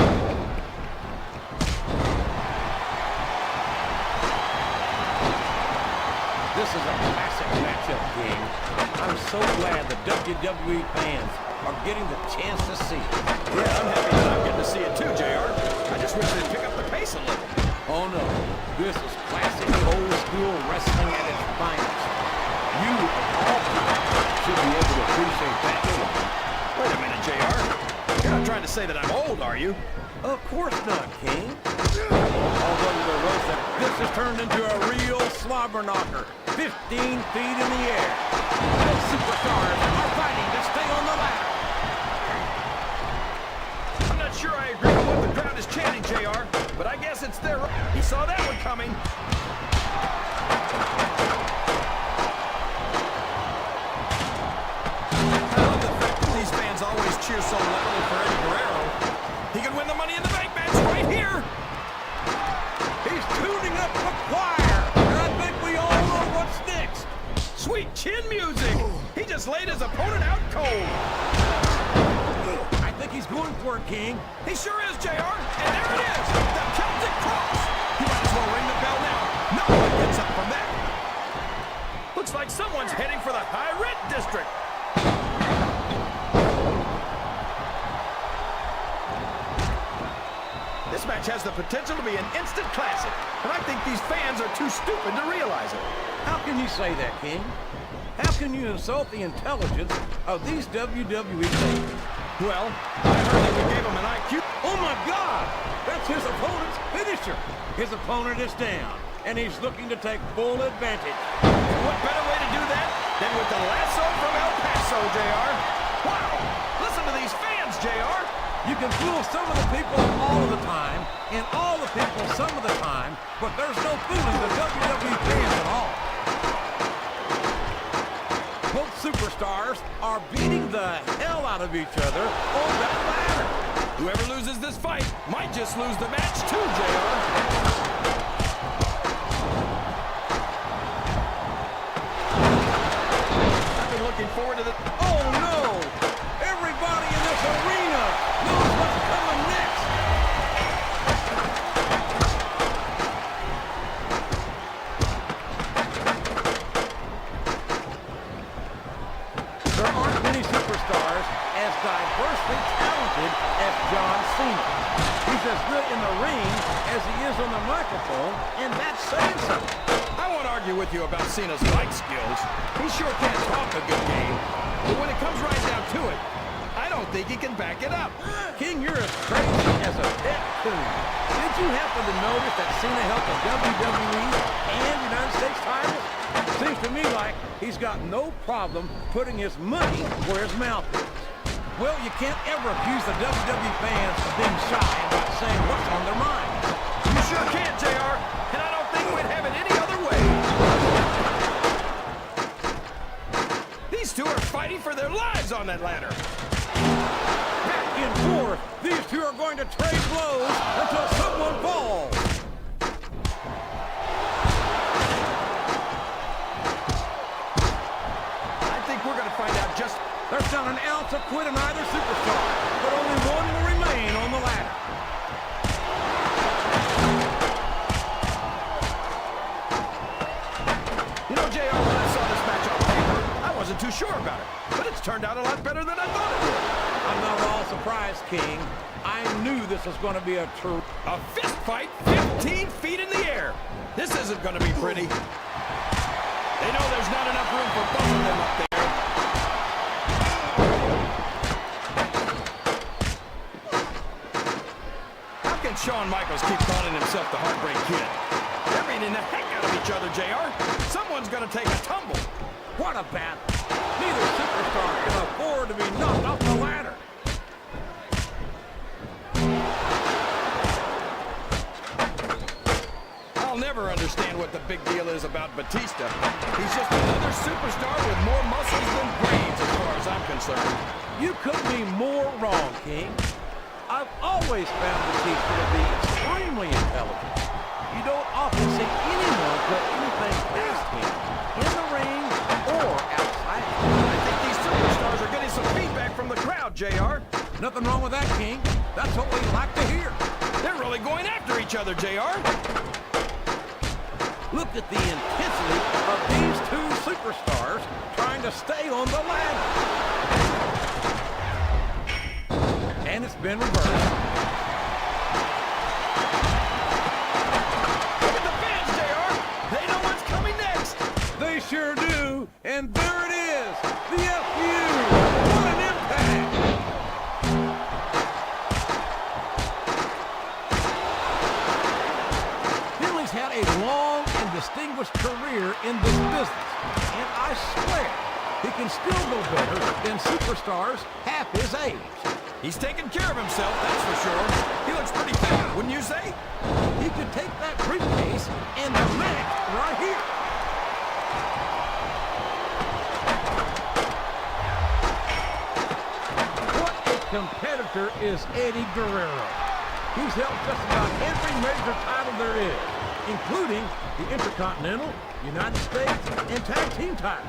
This is a classic matchup, King. I'm so glad the WWE fans are getting the chance to see it. Yeah, I'm happy that I'm getting to see it too, JR. I just wish they'd pick up the pace a little. Oh no, this is classic old school wrestling at its finest. You, of all people, should be able to appreciate that. Wait a minute, JR. You're not trying to say that I'm old, are you? Of course not, King. Although the roast, this has turned into a real slobber knocker. 15 feet in the air. Both superstars are fighting to stay on the ladder. I'm not sure I agree with what the crowd is chanting, JR, but I guess it's their right. He saw that one coming. cheer so loudly for Eddie Guerrero. He can win the Money in the Bank match right here. He's tuning up the choir, and I think we all know what's next. Sweet chin music. He just laid his opponent out cold. I think he's going for it, King. He sure is, JR. And there it is. The Celtic Cross. He might as well ring the bell now. No one gets up from that. Looks like someone's heading for the high rent district. This match has the potential to be an instant classic, and I think these fans are too stupid to realize it. How can you say that, King? How can you insult the intelligence of these WWE fans? Well, I heard that we gave him an IQ. Oh my God! That's his opponent's finisher. His opponent is down, and he's looking to take full advantage. What better way to do that than with the lasso from El Paso, JR? Wow! Listen to these fans, JR! You can fool some of the people all of the time, and all the people some of the time, but there's no fooling the WWE fans at all. Both superstars are beating the hell out of each other on that ladder. Whoever loses this fight might just lose the match too, JR. I've been looking forward to the... Oh no! Everybody in this arena knows what's coming next! There aren't many superstars as diversely talented as John Cena. He's as good in the ring as he is on the microphone, and that's saying something. I won't argue with you about Cena's mic skills. He sure can talk a good game. But when it comes right down to it, I don't think he can back it up. King, you're as crazy as a pet coon. Did you happen to notice that Cena held the WWE and United States titles? Seems to me like he's got no problem putting his money where his mouth is. Well, you can't ever accuse the WWE fans of being shy about saying what's on their minds. You sure can, JR, and I don't think we'd have it any other way. These two are fighting for their lives on that ladder. Back and forth, these two are going to trade blows until someone falls. I think we're going to find out just... There's not an ounce of quit in either superstar, but only one will remain on the ladder. You know, JR, when I saw this match on paper, I wasn't too sure about it. But it's turned out a lot better than I thought it would. I'm not at all surprised, King. I knew this was going to be a true... A fist fight 15 feet in the air. This isn't going to be pretty. They know there's not enough room for both of them up there. How can Shawn Michaels keep calling himself the Heartbreak Kid? They're beating the heck out of each other, JR. Someone's going to take a tumble. What a battle. Neither superstar can afford to be knocked off the ladder. I'll never understand what the big deal is about Batista. He's just another superstar with more muscles than brains as far as I'm concerned. You couldn't be more wrong, King. I've always found Batista to be extremely intelligent. You don't often see anyone put anything past him in the ring or outside. I think these superstars are getting some feedback from the crowd, JR. Nothing wrong with that, King. That's what we like to hear. They're really going after each other, JR. Look at the intensity of these two superstars trying to stay on the ladder. And it's been reversed. Look at the fans, JR. They know what's coming next. They sure do. And there it is. The FU. What an impact. Finley's had a long and distinguished career in this business. And I swear, he can still go better than superstars half his age. He's taking care of himself, that's for sure. He looks pretty fit, wouldn't you say? He could take that briefcase and the match right here. What a competitor is Eddie Guerrero. He's held just about every major title there is, including the Intercontinental, United States, and Tag Team titles.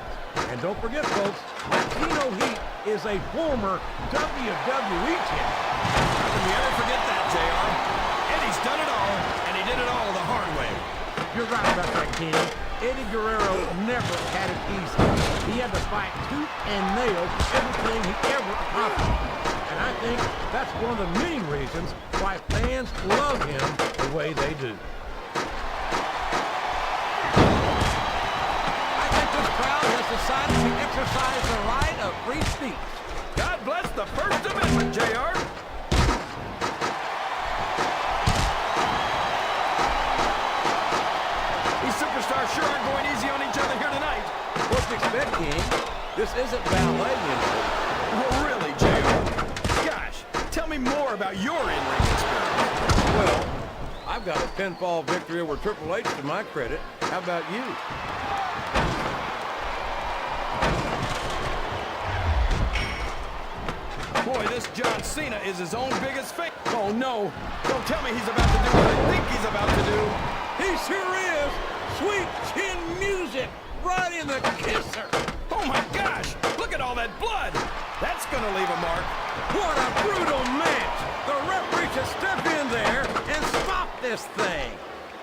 And don't forget, folks, Latino Heat is a former WWE champion. How can we ever forget that, JR? Eddie's done it all, and he did it all the hard way. You're right about that, King. Eddie Guerrero never had it easy. He had to fight tooth and nail for everything he ever accomplished. And I think that's one of the many reasons why fans love him the way they do. I think this crowd has decided to exercise the right of free speech. God bless the First Amendment, JR. These superstars sure aren't going easy on each other here tonight. What you expect, King? This isn't ballet, you know. Well, really, JR? Gosh, tell me more about your in-ring experience. Well, I've got a pinfall victory over Triple H to my credit. How about you? Boy, this John Cena is his own biggest fake. Oh, no. Don't tell me he's about to do what I think he's about to do. He sure is! Sweet chin music right in the kisser! Oh, my gosh. Look at all that blood. That's going to leave a mark. What a brutal match! The referee should step in there and stop this thing!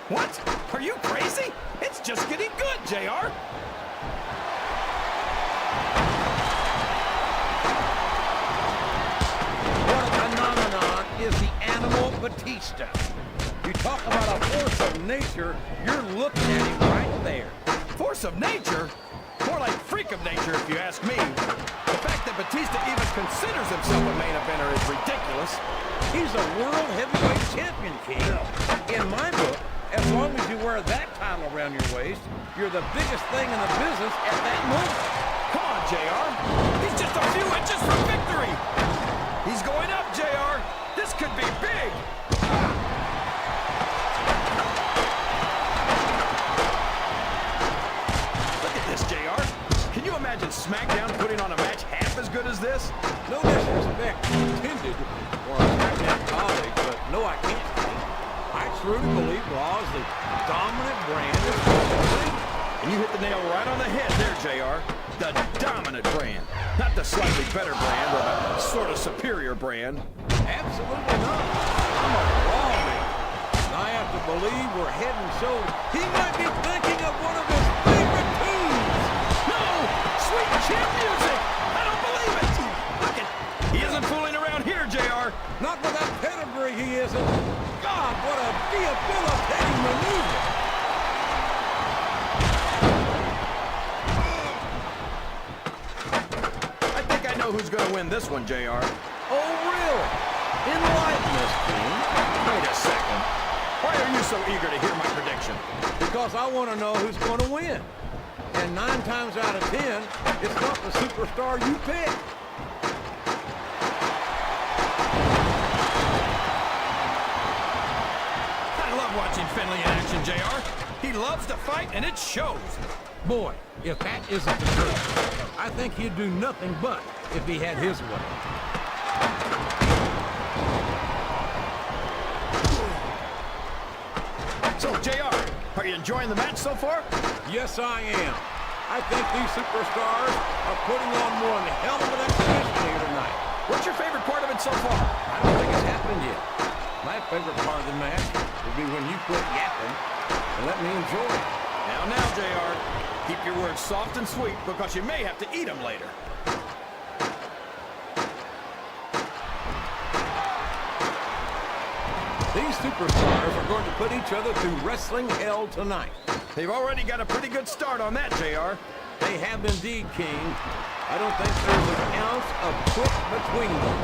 What? Are you crazy? It's just getting good, JR. What a phenomenon is the Animal Batista. You talk about a force of nature, you're looking at him right there. Force of nature? More like freak of nature, if you ask me. The fact that Batista even considers himself a main eventer is ridiculous. He's a world heavyweight champion, King. In my book, as long as you wear that title around your waist, you're the biggest thing in the business at that moment. Come on, JR. He's just a few inches from victory. He's going up, JR. This could be big. Look at this, JR. Can you imagine Smackdown putting on a match half as good as this? No disrespect intended for our SmackDown colleagues, but no, I can't. I truly believe Raw is the dominant brand of wrestling. And you hit the nail right on the head there, JR. The dominant brand. Not the slightly better brand or the sort of superior brand. Absolutely not. I'm a Raw man. And I have to believe we're head and shoulders. He might be thinking of one of his favorite tunes. No! Sweet chin music! I don't believe it! Look at... He isn't fooling around here, JR. Not with that pedigree, he isn't. God, what a debilitating maneuver. I think I know who's going to win this one, JR. Oh, really? Enlighten us, King. Wait a second. Why are you so eager to hear my prediction? Because I want to know who's going to win. And 9 times out of 10, it's not the superstar you pick. I love watching Finley in action, JR. He loves to fight, and it shows. Boy, if that isn't the truth, I think he'd do nothing but if he had his way. So, JR, are you enjoying the match so far? Yes, I am. I think these superstars are putting on one hell of an exhibition here tonight. What's your favorite part of it so far? I don't think it's happened yet. My favorite part of the match will be when you quit yapping and let me enjoy it. Now, JR, keep your words soft and sweet because you may have to eat them later. These superstars are going to put each other through wrestling hell tonight. They've already got a pretty good start on that, JR. They have indeed, King. I don't think there's an ounce of quit between them.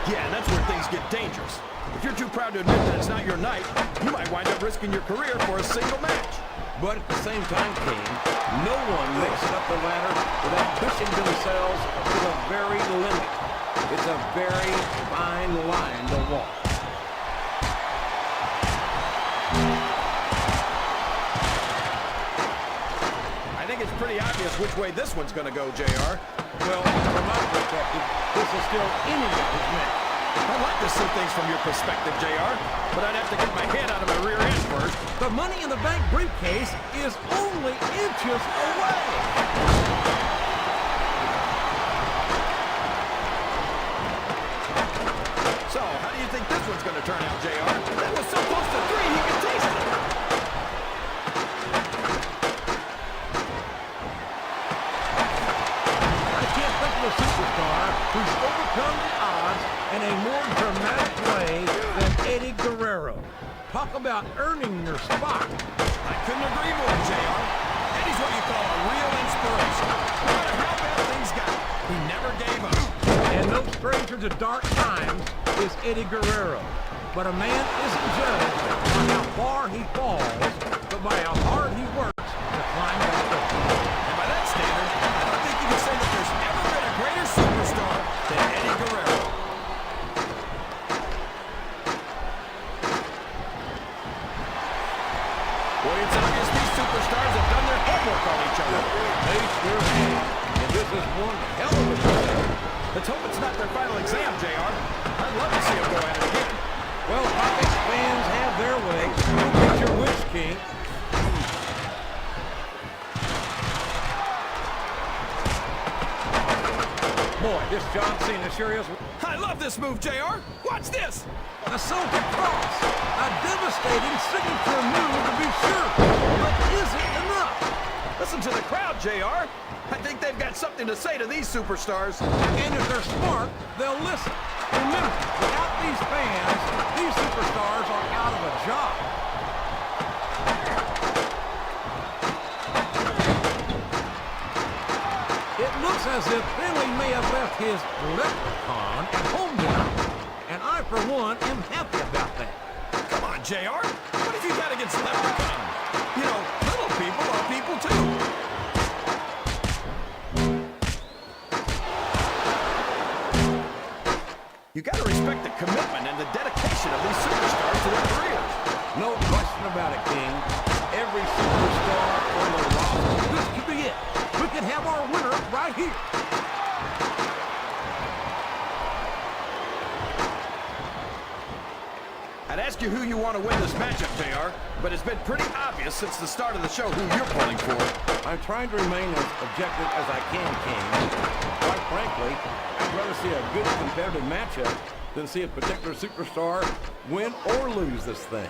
Yeah, and that's where things get dangerous. If you're too proud to admit that it's not your night, you might wind up risking your career for a single match. But at the same time, King, no one makes it up the ladder without pushing themselves to the very limit. It's a very fine line to walk. I think it's pretty obvious which way this one's going to go, JR. Well, from my perspective, this is still anybody's match. I'd like to see things from your perspective, JR, but I'd have to get my head out of my rear end first. The Money in the Bank briefcase is only inches away. So, how do you think this one's going to turn out, JR? That was so close to 3, he could taste it. I can't think of a superstar who's overcome the odds in a more dramatic way than Eddie Guerrero. Talk about earning your spot. I couldn't agree more, JR. Eddie's what you call a real inspiration. No matter how bad things got, he never gave up. And no stranger to dark times is Eddie Guerrero. But a man isn't judged by how far he falls, but by how hard he works to climb back up. And by that standard, I don't think you can say that there's ever been a greater superstar than Eddie Guerrero. Boy, it's obvious these superstars have done their homework on each other. They sure have. And this is one hell of a battle. Let's hope it's not their final exam, JR. I'd love to see them go at it again. Well, Pockets fans have their way. You get your wish, King. Boy, this John Cena sure is I love this move, JR. Watch this. a Celtic cross. A devastating signature move to be sure. But is it enough? Listen to the crowd, JR. I think they've got something to say to these superstars. And if they're smart, they'll listen. Remember, without these fans, these superstars are out of a job. It looks as if Finley may have left his leprechaun at home tonight. And I, for one, am happy about that. Come on, JR. What have you got against Leprechaun? You know, little people are people too. You got to respect the commitment and the dedication of these superstars to their careers. No question about it, King. Every superstar on the roster. This could be it. We can have our winner right here. I'd ask you who you want to win this matchup, JR, but it's been pretty obvious since the start of the show who you're pulling for. I'm trying to remain as objective as I can, King. Quite frankly, I'd rather see a good competitive matchup than see a particular superstar win or lose this thing.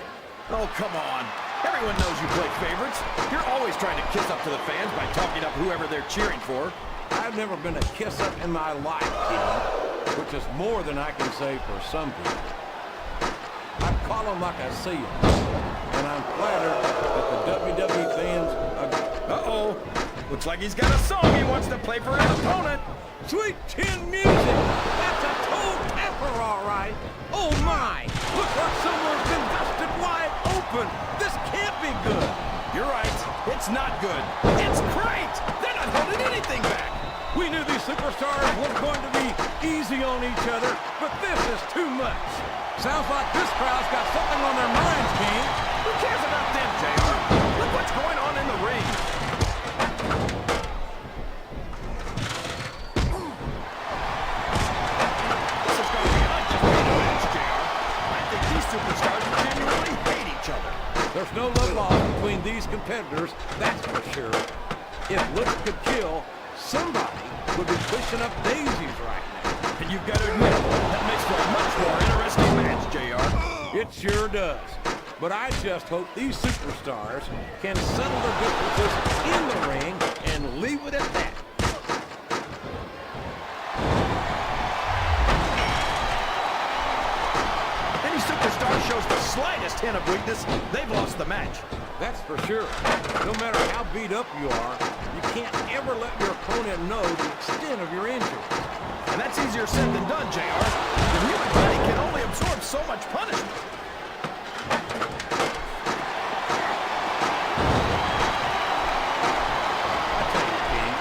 Oh, come on. Everyone knows you play favorites. You're always trying to kiss up to the fans by talking up whoever they're cheering for. I've never been a kiss-up in my life, King, which is more than I can say for some people. I call them like I see them, and I'm flattered that the WWE fans agree. Uh-oh. Looks like he's got a song he wants to play for his opponent. Sweet chin music! That's a toe tapper, all right! Oh my! Look like someone's been busted wide open! This can't be good! You're right. It's not good. It's great! They're not holding anything back. We knew these superstars weren't going to be easy on each other, but this is too much. Sounds like this crowd's got something on their minds, King. Who cares about them, JR? Look what's going on in the ring. This is going to be an undefeated match, JR. I think these superstars genuinely hate each other. There's no love lost between these competitors, that's for sure. If looks could kill, somebody would be pushing up daisies right now. And you've got to admit, that makes for a much more interesting match, JR. It sure does. But I just hope these superstars can settle their differences in the ring and leave it at that. Any superstar shows the slightest hint of weakness, they've lost the match. That's for sure. No matter how beat up you are, you can't ever let your opponent know the extent of your injury. And that's easier said than done, JR. The human body can only absorb so much punishment. I tell you, King,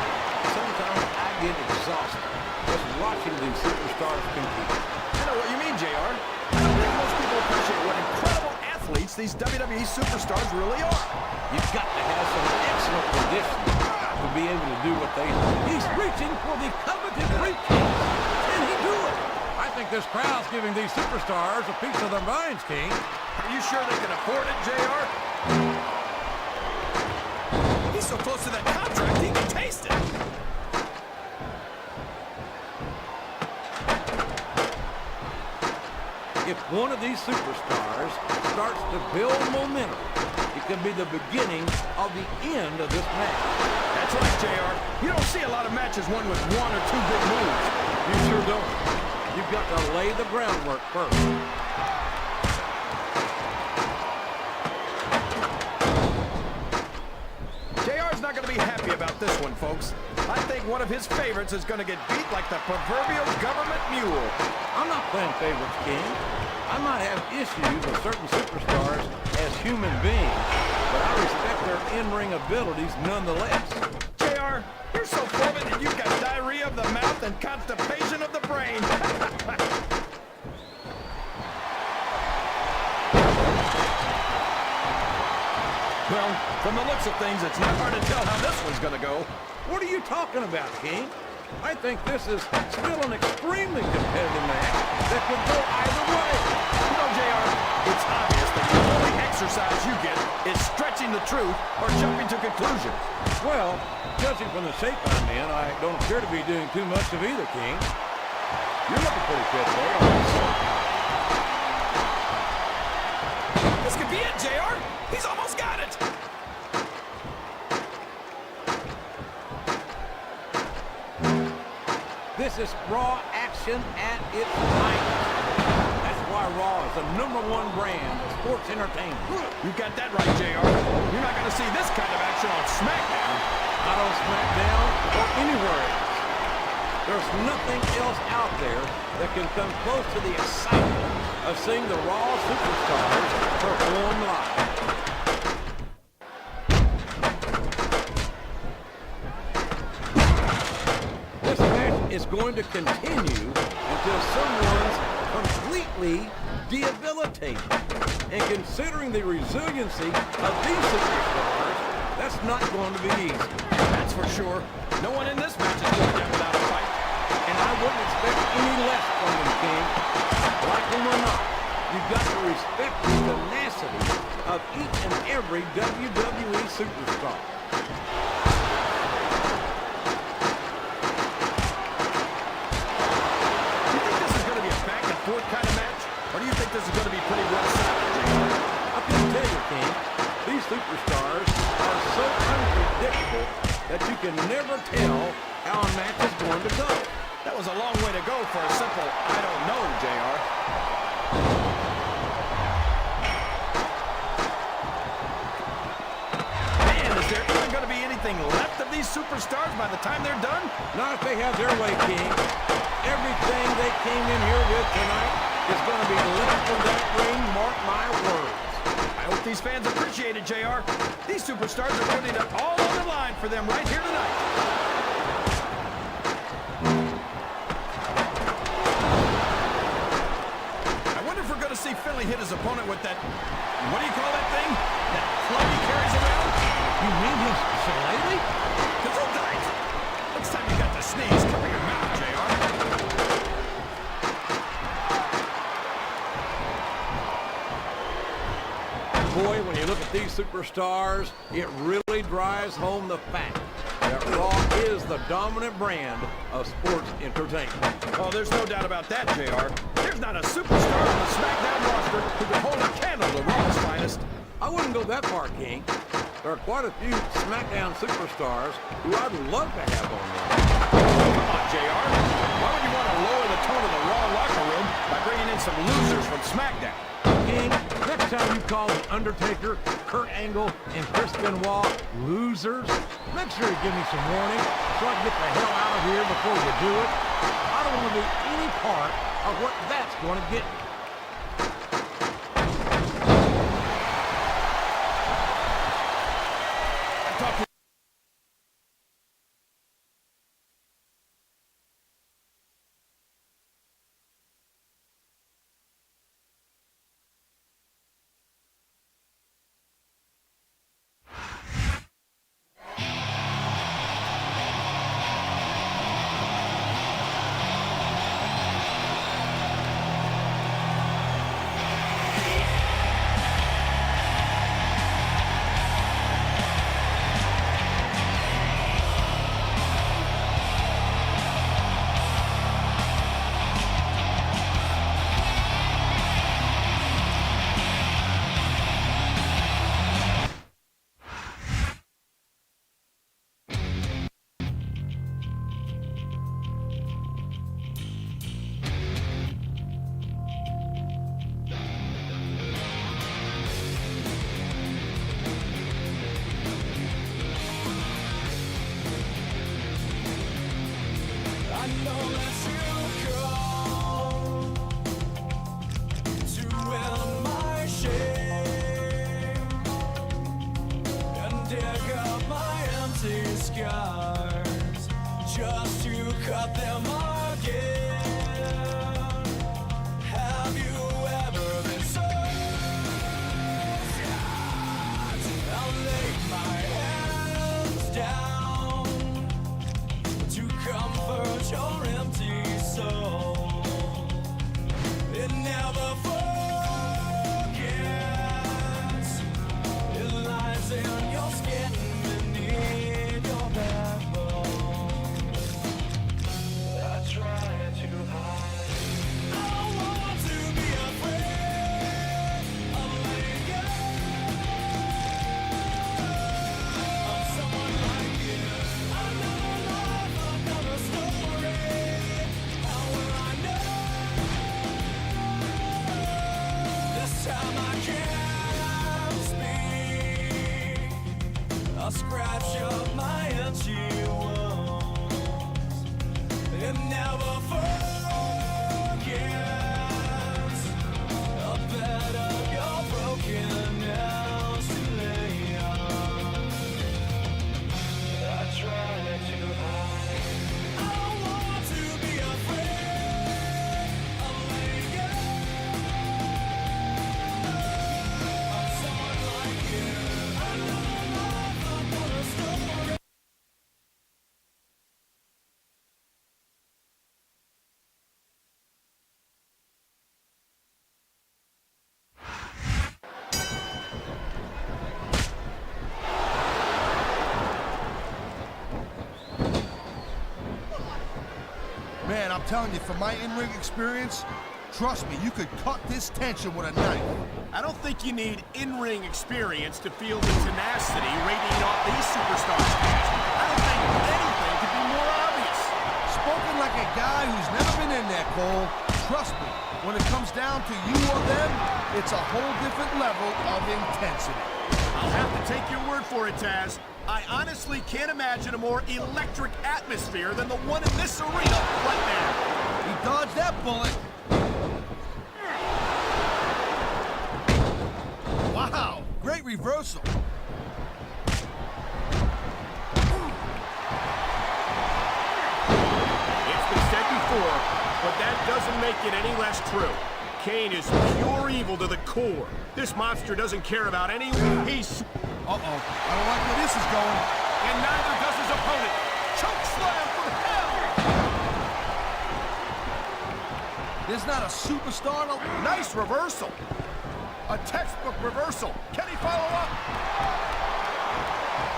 sometimes I get exhausted just watching these superstars compete. I know what you mean, JR. I don't think most people appreciate what incredible athletes these WWE superstars really are. You've got to have some excellent conditioning to be able to do what they do. He's reaching for the coveted briefcase. Can he do it? I think this crowd's giving these superstars a piece of their minds, King. Are you sure they can afford it, JR? He's so close to that contract, he can taste it. If one of these superstars starts to build momentum, it could be the beginning of the end of this match. That's right, JR. You don't see a lot of matches won with one or two big moves. You sure don't. You've got to lay the groundwork first. JR's not going to be happy about this one, folks. I think one of his favorites is going to get beat like the proverbial government mule. I'm not playing favorites, King. I might have issues with certain superstars as human beings, but I respect their in-ring abilities nonetheless. JR, you're so fervent that you've got diarrhea of the mouth and constipation of the brain. Well, from the looks of things, it's not hard to tell how this one's going to go. What are you talking about, King? I think this is still an extremely competitive match that could go either way. You know, JR, it's obvious that the only exercise you get is stretching the truth or jumping to conclusions. Well, judging from the shape I'm in, I don't appear to be doing too much of either, King. You're looking pretty fit there, aren't you? This could be it, JR. He's almost got it. This is Raw action at its finest. That's why Raw is the #1 brand of sports entertainment. You got that right, JR. You're not going to see this kind of action on Smackdown. Not on Smackdown or anywhere else. There's nothing else out there that can come close to the excitement of seeing the Raw superstars perform live. This match is going to continue until someone's completely debilitated. And considering the resiliency of these superstars, that's not going to be easy. That's for sure. No one in this match is going down without a fight. And I wouldn't expect any less from them, King. Like them or not, you've got to respect the tenacity of each and every WWE superstar. Do you think this is going to be a back and forth kind of match? Or do you think this is going to be pretty well set, JR? I can tell you, King, these superstars are so unpredictable that you can never tell how a match is going to go. That was a long way to go for a simple, I don't know, JR. Man, is there even going to be anything left of these superstars by the time they're done? Not if they have their way, King. Everything they came in here with tonight is going to be left in that ring, mark my words. I hope these fans appreciate it, JR. These superstars are putting it all on the line for them right here tonight. See Philly hit his opponent with that, what do you call that thing? That club he carries around? You mean his shillelagh? Gesundheit! Next time you got to sneeze, cover your mouth, JR. Boy, when you look at these superstars, it really drives home the fact that Raw is the dominant brand of sports entertainment. Oh, there's no doubt about that, JR. There's not a superstar on the Smackdown roster who can hold a candle to Raw's finest. I wouldn't go that far, King. There are quite a few Smackdown superstars who I'd love to have on there. Come on, JR. Why would you want to lower the tone of the Raw locker room by bringing in some losers from Smackdown? King, next time you call The Undertaker, Kurt Angle, and Chris Benoit losers, make sure you give me some warning so I can get the hell out of here before you do it. I don't want to be any part of what that's going to get me. dig up my empty scars just to cut them again. Have you ever been so sad? I'll lay my hands down to comfort your empty soul. It never forgets. It lies in your skin beneath your backbone. I try to hide. I don't want to be afraid of letting go of someone like you. Another life, another story. How will I know? This time I can't speak. I'll scratch up my empty wounds. It never forgets. A bed of your broken nails to lay on. I try to hide. I don't want to be afraid of letting go of someone like you. Another life, another story. Man, I'm telling you, from my in-ring experience, trust me, you could cut this tension with a knife. I don't think you need in-ring experience to feel the tenacity radiating off these superstars. I don't think anything could be more obvious. Spoken like a guy who's never been in there, Cole. Trust me, when it comes down to you or them, it's a whole different level of intensity. I'll have to take your word for it, Taz. I honestly can't imagine a more electric atmosphere than the one in this arena right now. He dodged that bullet. Wow, great reversal. It's been said before, but that doesn't make it any less true. Kane is pure evil to the core. This monster doesn't care about anyone. He's... Uh-oh, I don't like where this is going. And neither does his opponent. Choke slam from hell! There's not a superstar. Nice reversal. A textbook reversal. Can he follow up?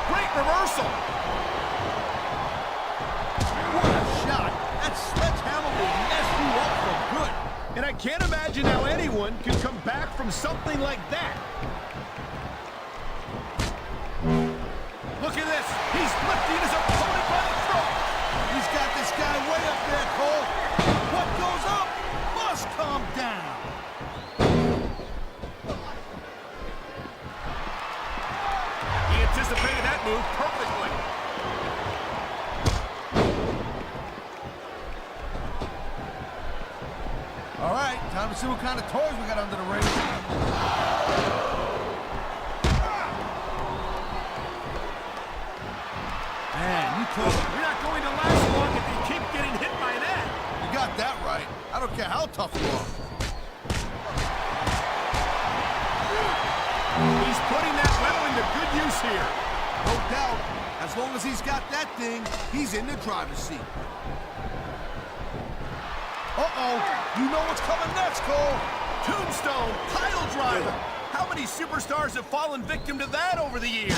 Great reversal. What a shot. That sledgehammer will mess you up for good. And I can't imagine how anyone can come back from something like that. Look at this. He's lifting his opponent by the throat. He's got this guy way up there, Cole. What goes up must come down. He anticipated that move perfectly. All right, time to see what kind of toys we got under the ring. Man, you told him. You're not going to last long if you keep getting hit by that. You got that right. I don't care how tough you are. He's putting that weapon to good use here. No doubt. As long as he's got that thing, he's in the driver's seat. Uh-oh. You know what's coming next, Cole. Tombstone, pile driver. How many superstars have fallen victim to that over the years?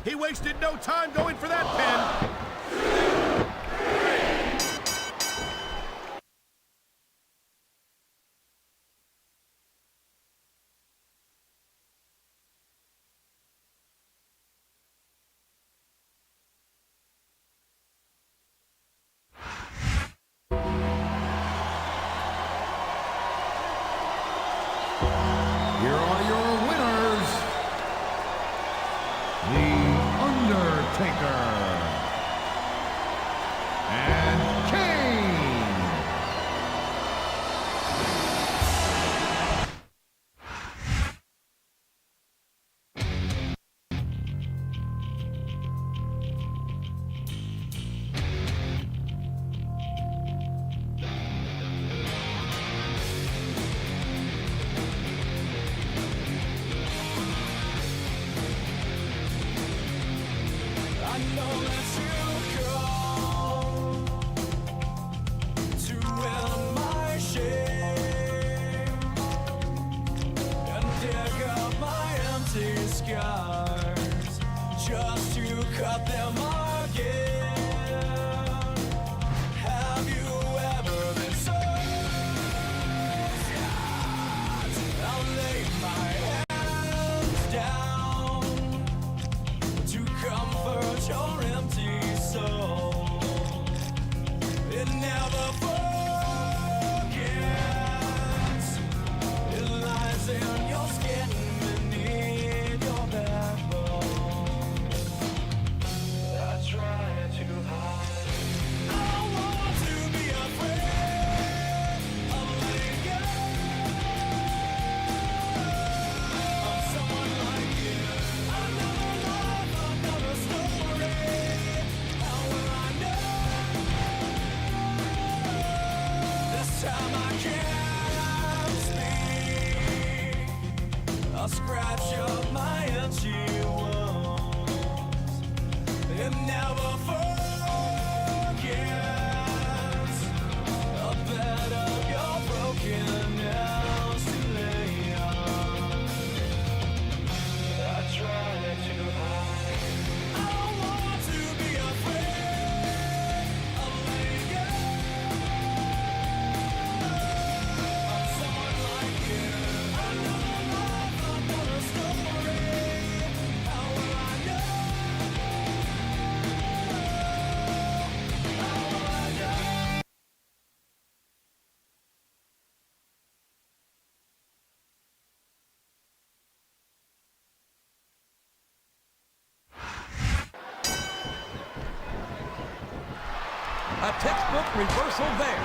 He wasted no time going for that pin. Here are your winners, The Undertaker I know that you come to end my shame and dig up my empty scars just to cut them again. Have you ever been so scared? I'll lay my hands down to comfort your empty soul. It never forgets. It lies in your skin beneath your backbone. I try to hide. I don't want to be afraid of letting go of someone like you. Another life, another story. However, I know this time I can't speak. I'll scratch up my itchy wounds. It never forgets a bed of your broken nails to lay on. I try to hide. I don't want to be afraid of letting go of someone like you. Another life, another story. However, I know. A textbook reversal there.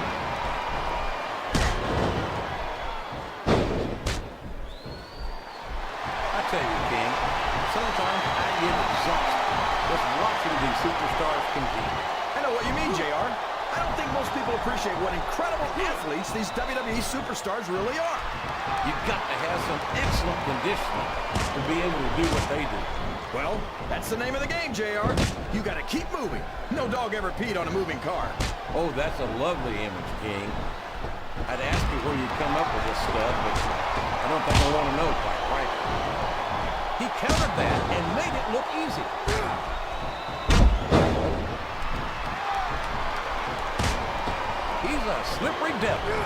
I tell you, King, sometimes I get exhausted just watching these superstars compete. I know what you mean, JR. I don't think most people appreciate what incredible athletes these WWE superstars really are. You've got to have some excellent conditioning to be able to do what they do. Well, that's the name of the game, JR. You gotta keep moving. No dog ever peed on a moving car. Oh, that's a lovely image, King. I'd ask you where you come up with this stuff, but I don't think I want to know, quite frankly. He countered that and made it look easy. He's a slippery devil.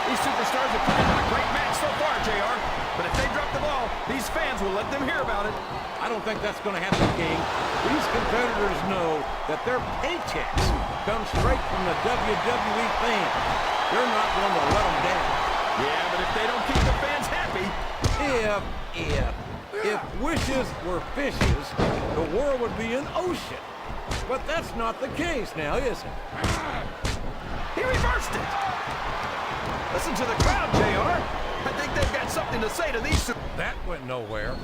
These superstars are putting on a great match so far, JR. But if they drop the ball, these fans will let them hear about it. I don't think that's going to happen, King. These competitors know that their paychecks come straight from the WWE fans. They're not going to let them down. Yeah, but if they don't keep the fans happy... If wishes were fishes, the world would be an ocean. But that's not the case now, is it? He reversed it! Listen to the crowd, JR. I think they've got something to say to these... That went nowhere.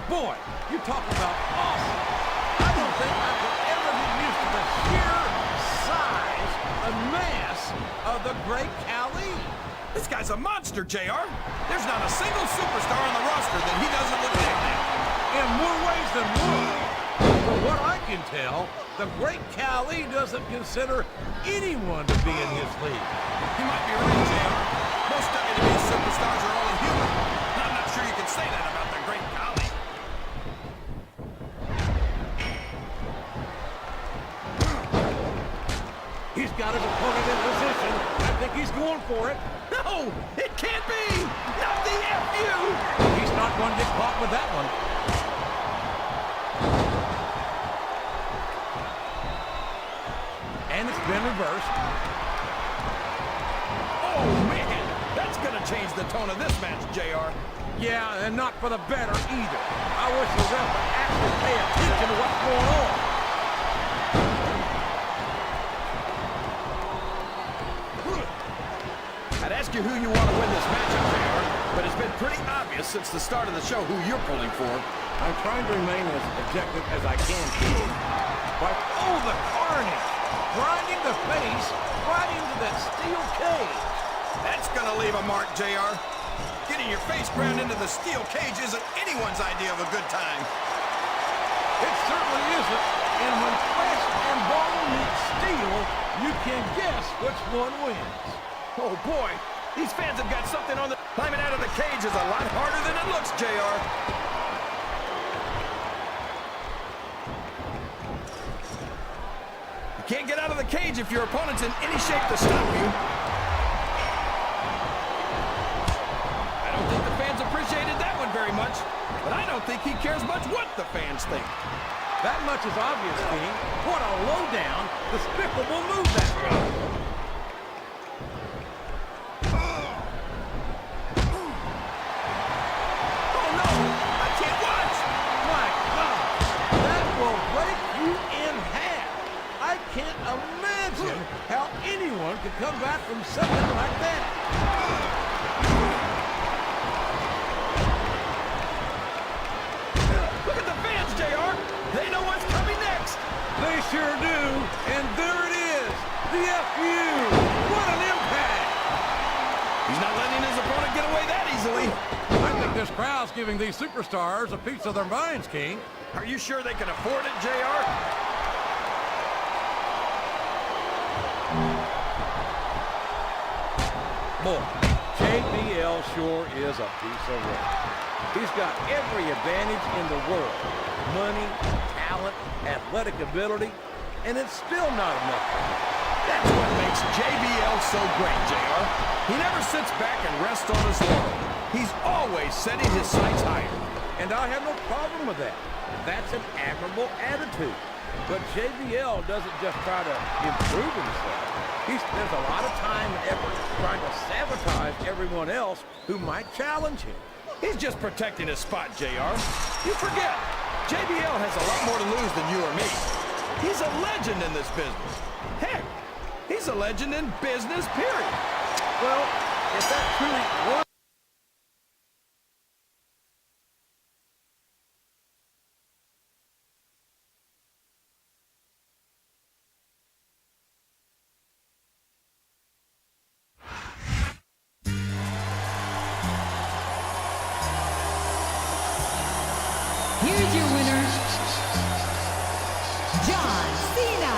Boy, you talk about awesome. I don't think I could ever get used to the sheer size and mass of the great Khali. This guy's a monster, JR. There's not a single superstar on the roster that he doesn't look down at. In more ways than one. From what I can tell, the great Khali doesn't consider anyone to be in his league. He might be right, JR. Most WWE superstars are only human. I'm not sure you can say that about the great Khali. He's got his opponent in position. I think he's going for it. No, it can't be. Not the FU. He's not going to get caught with that one. And it's been reversed. Oh, man. That's going to change the tone of this match, JR. Yeah, and not for the better either. I wish the ref would actually pay attention to what's going on. I'd ask you who you want to win this matchup, JR, but it's been pretty obvious since the start of the show who you're pulling for. I'm trying to remain as objective as I can, King. But, oh, the carnage! Grinding the face right right into that steel cage. That's gonna leave a mark, JR. Getting your face ground into the steel cage isn't anyone's idea of a good time. It certainly isn't. And when flesh and bone meet steel, you can guess which one wins. Oh boy, these fans have got something on the... Climbing out of the cage is a lot harder than it looks, JR. You can't get out of the cage if your opponent's in any shape to stop you. I don't think the fans appreciated that one very much, but I don't think he cares much what the fans think. That much is obvious, King. What a low-down, despicable move that was. Oh no, I can't watch. My God, that will break you in half. I can't imagine how anyone could come back from something like that. Look at the fans, JR. They know what's coming next. They sure do, and there it is, the FU. What an impact! He's not letting his opponent get away that easily. I think this crowd's giving these superstars a piece of their minds, King. Are you sure they can afford it, JR? Boy, JBL sure is a piece of work. He's got every advantage in the world. Money, talent, athletic ability, and it's still not enough for him. That's what makes JBL so great, JR. He never sits back and rests on his laurels. He's always setting his sights higher. And I have no problem with that. That's an admirable attitude. But JBL doesn't just try to improve himself. He spends a lot of time and effort trying to sabotage everyone else who might challenge him. He's just protecting his spot, JR. You forget, JBL has a lot more to lose than you or me. He's a legend in this business. Heck, he's a legend in business, period. Well, if that truly was... Here's your winner, John Cena.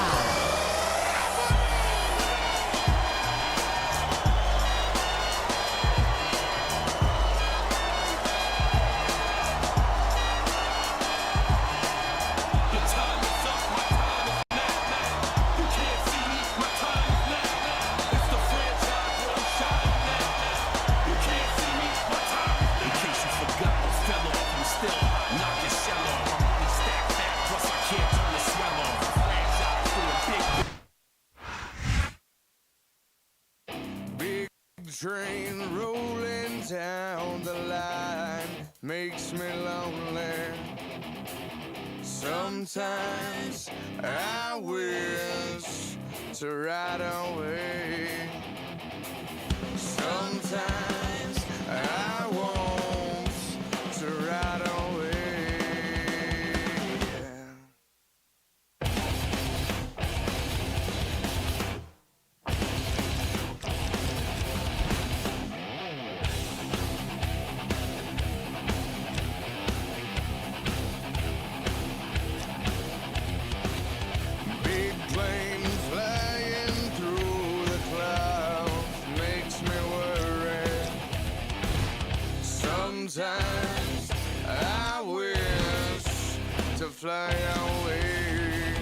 Train rolling down the line makes me lonely. Sometimes I wish to ride away. Sometimes I want to ride away. Big plane flying through the clouds makes me worry. Sometimes I wish to fly away.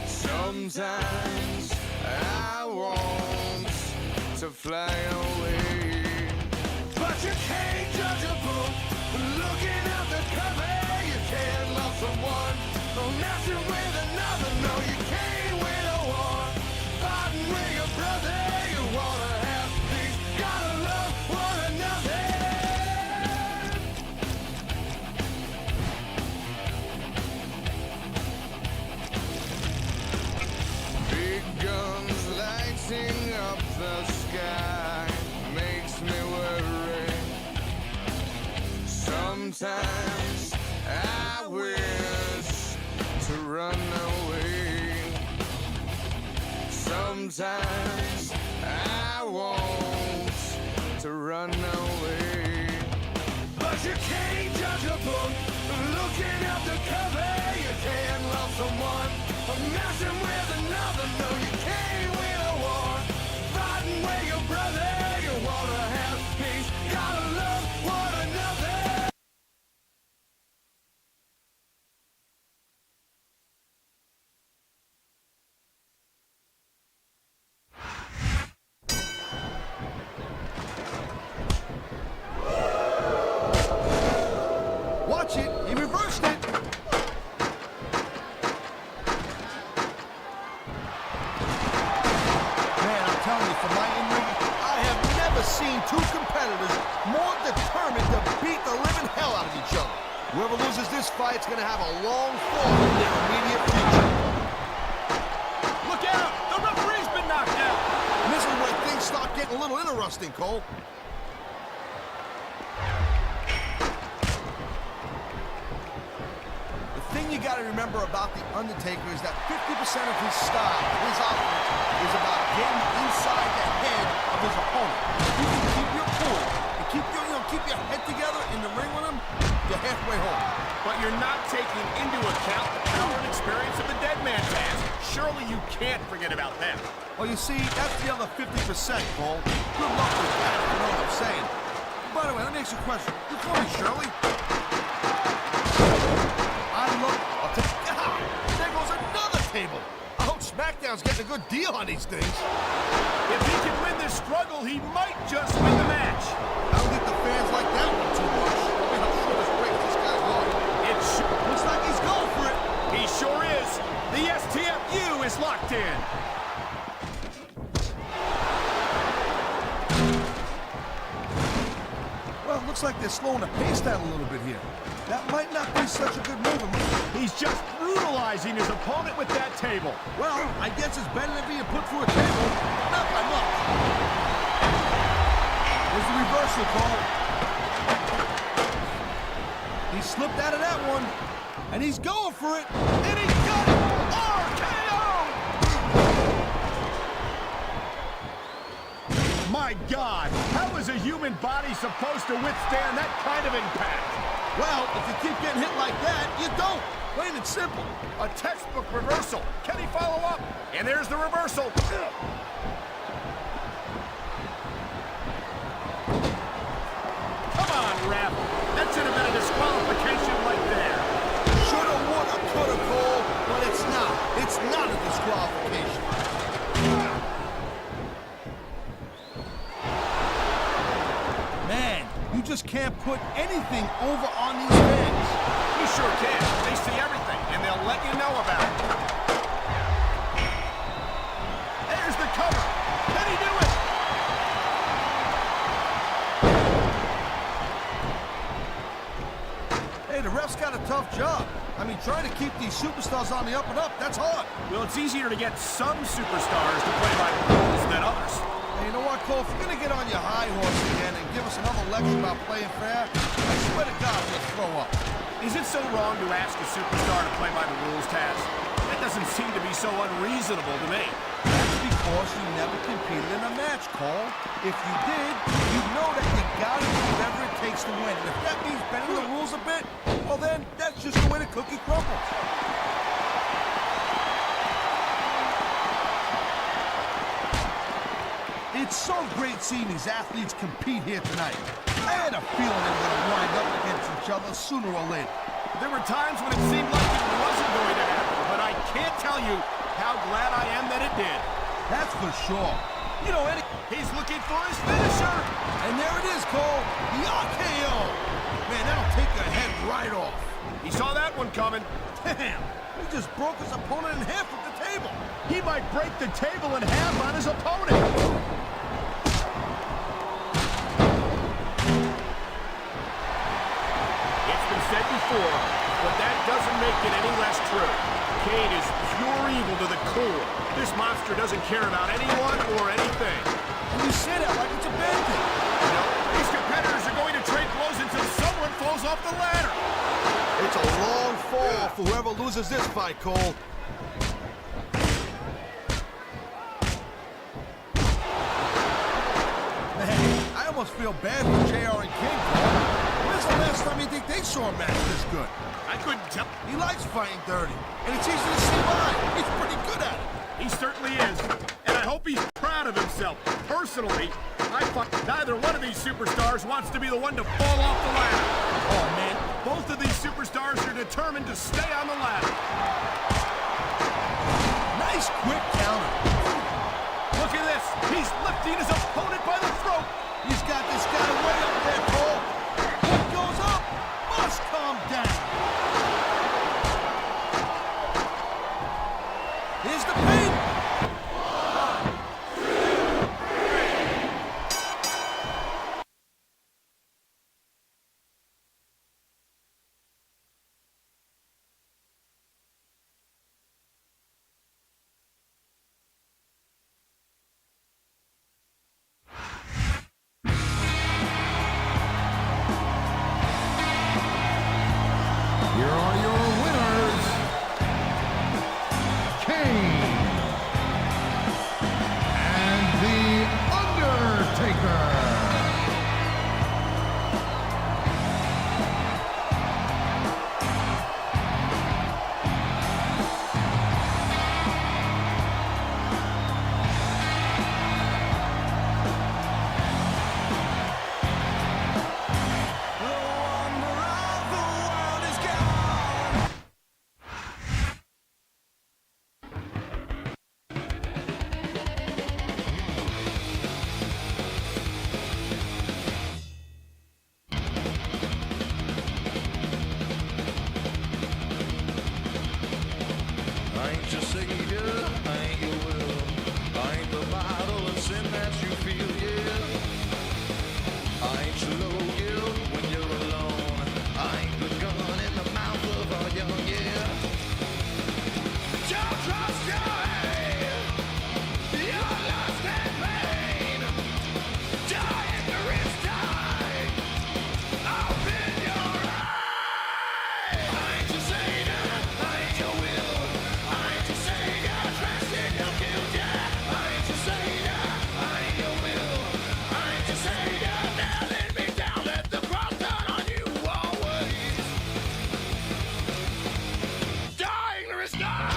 Sometimes I want to fly away. But you can't judge a book looking at the cover. You can't love someone or messing with another. No, you can't win a war fighting with your brother. You wanna have peace, gotta love one another. Big guns lighting up the sky makes me worry. Sometimes I wish to run away. Sometimes I want to run away, but you can't judge a book looking at the cover. You can't love someone messing with another. No, you can't win a war fighting with your brother. You wanna have peace, gotta love one another. Watch it. He reversed it. Man, I'm telling you, for my in-ring, I have never seen two competitors more determined to beat the living hell out of each other. Whoever loses this fight is going to have a long fall in their immediate future. Look out! The referee's been knocked out! And this is where things start getting a little interesting, Cole. The thing you got to remember about The Undertaker is that 50% of his style, his offense, is about getting inside the head of his opponent. If you can keep your cool and keep your head together in the ring with him, you're halfway home. But you're not taking into account the power and experience of the dead man, Taz. Surely you can't forget about them. Well, you see, that's the other 50%, Cole. Good luck with that, if you know what I'm saying. By the way, let me ask you a question. You call me Shirley? I'll take... Ah, there goes another table. I hope Smackdown's getting a good deal on these things. If he can win this struggle, he might just win the match. I don't think the fans like that one too much. I mean, how sure this break this guy's going. Looks like he's going for it. He sure is. The STFU is locked in. Well, it looks like they're slowing the pace down a little bit here. That might not be such a good move. He's just brutalizing his opponent with that table. Well, I guess it's better than being put through a table. Not by much. There's the reversal, Cole. He slipped out of that one, and he's going for it. And he got it! RKO! My God, how is a human body supposed to withstand that kind of impact? Well, if you keep getting hit like that, you don't. Plain and simple. A textbook reversal. Can he follow up? And there's the reversal. Come on, ref. That should have been a disqualification right there. Shoulda, woulda, coulda, Cole, but it's not. It's not a disqualification. Man, you just can't put anything over on these fans. You sure can. They see everything, and they'll let you know about it. There's the cover. Can he do it? Hey, the ref's got a tough job. I mean, trying to keep these superstars on the up and up, that's hard. Well, it's easier to get some superstars to play by the rules than others. Hey, you know what, Cole? If you're going to get on your high horse again and give us another lecture about playing fair, I swear to God, I'm going to throw up. Is it so wrong to ask a superstar to play by the rules, Taz? That doesn't seem to be so unreasonable to me. That's because you never competed in a match, Cole. If you did, you'd know that you got to do whatever it takes to win. And if that means bending the rules a bit, well then, that's just the way the cookie crumbles. It's so great seeing these athletes compete here tonight. I had a feeling they were going to wind up against each other sooner or later. There were times when it seemed like it wasn't going to happen, but I can't tell you how glad I am that it did. That's for sure. You know, He's looking for his finisher. and there it is, Cole. The RKO. Man, that'll take your head right off. He saw that one coming. Damn, he just broke his opponent in half with the table. He might break the table in half on his opponent. It's been said before, but that doesn't make it any less true. Kane is pure evil to the core. This monster doesn't care about anyone or anything. And you say that like it's a bad thing. You know, these competitors are going to trade blows until someone falls off the ladder. It's a long fall for whoever loses this fight, Cole. must feel bad for JR and King, Cole. When's the last time you think they saw a match this good? I couldn't tell. He likes fighting dirty, and it's easy to see why. He's pretty good at it. He certainly is. And I hope he's proud of himself. Personally, neither one of these superstars wants to be the one to fall off the ladder. Oh, man. Both of these superstars are determined to stay on the ladder. Nice quick counter. Look at this. He's lifting his opponent by the throat. He's got this guy way up there, Cole. What goes up must come down. Here's the pin. Here are your winners, Kane and The Undertaker. I ain't your savior, I ain't your will. I ain't the bottle of sin that you feel, yeah. I ain't your low guilt when you're alone. I ain't the gun in the mouth of our young, yeah. Don't trust your head, you're lost in pain. Die ignorance, die. Open your eyes. I ain't your savior, I ain't your will. I ain't your savior, trust in your guilt, yeah. I ain't your savior, I ain't your will. I ain't your savior, nailing me down, let the cross down on you always. Die ignorance, die.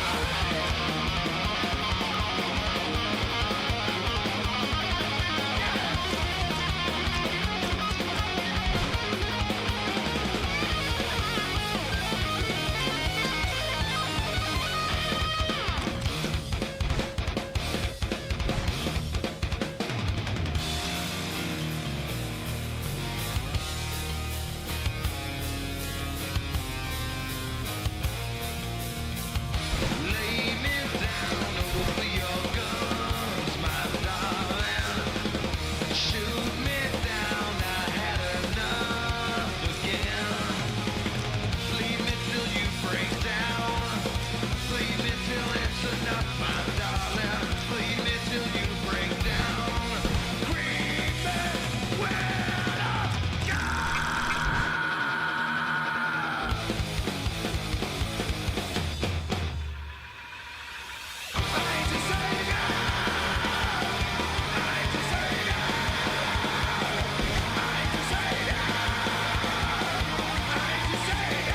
Lay me down over your guns, my darling. Shoot me down, I had enough again. Leave me till you break down. Leave me till it's enough, my darling. Leave me till you break down. Creep me when I'm gone. I ain't your savior. I ain't your savior. I ain't your savior. I ain't your savior. I ain't your savior.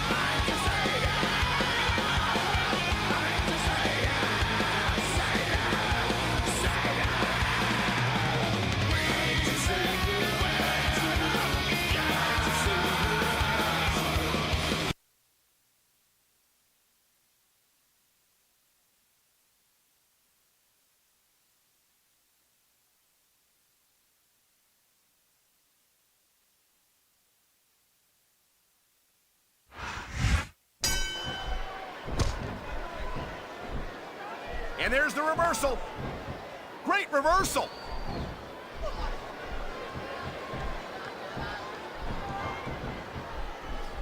I ain't your savior. I ain't your savior. Savior. Savior. We ain't your savior. We ain't your savior. And there's the reversal. Great reversal.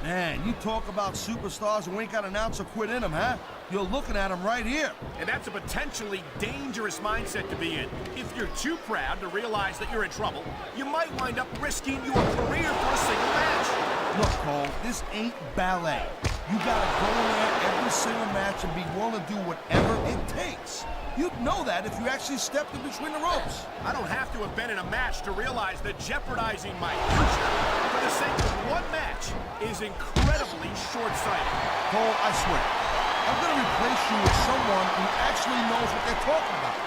Man, you talk about superstars who ain't got an ounce of quit in them, huh? You're looking at them right here. And that's a potentially dangerous mindset to be in. If you're too proud to realize that you're in trouble, you might wind up risking your career for a single match. Look, Cole, this ain't ballet. You gotta go in there every single match and be willing to do whatever it takes. You'd know that if you actually stepped in between the ropes. I don't have to have been in a match to realize that jeopardizing my future for the sake of one match is incredibly short-sighted. Cole, I swear, I'm gonna replace you with someone who actually knows what they're talking about.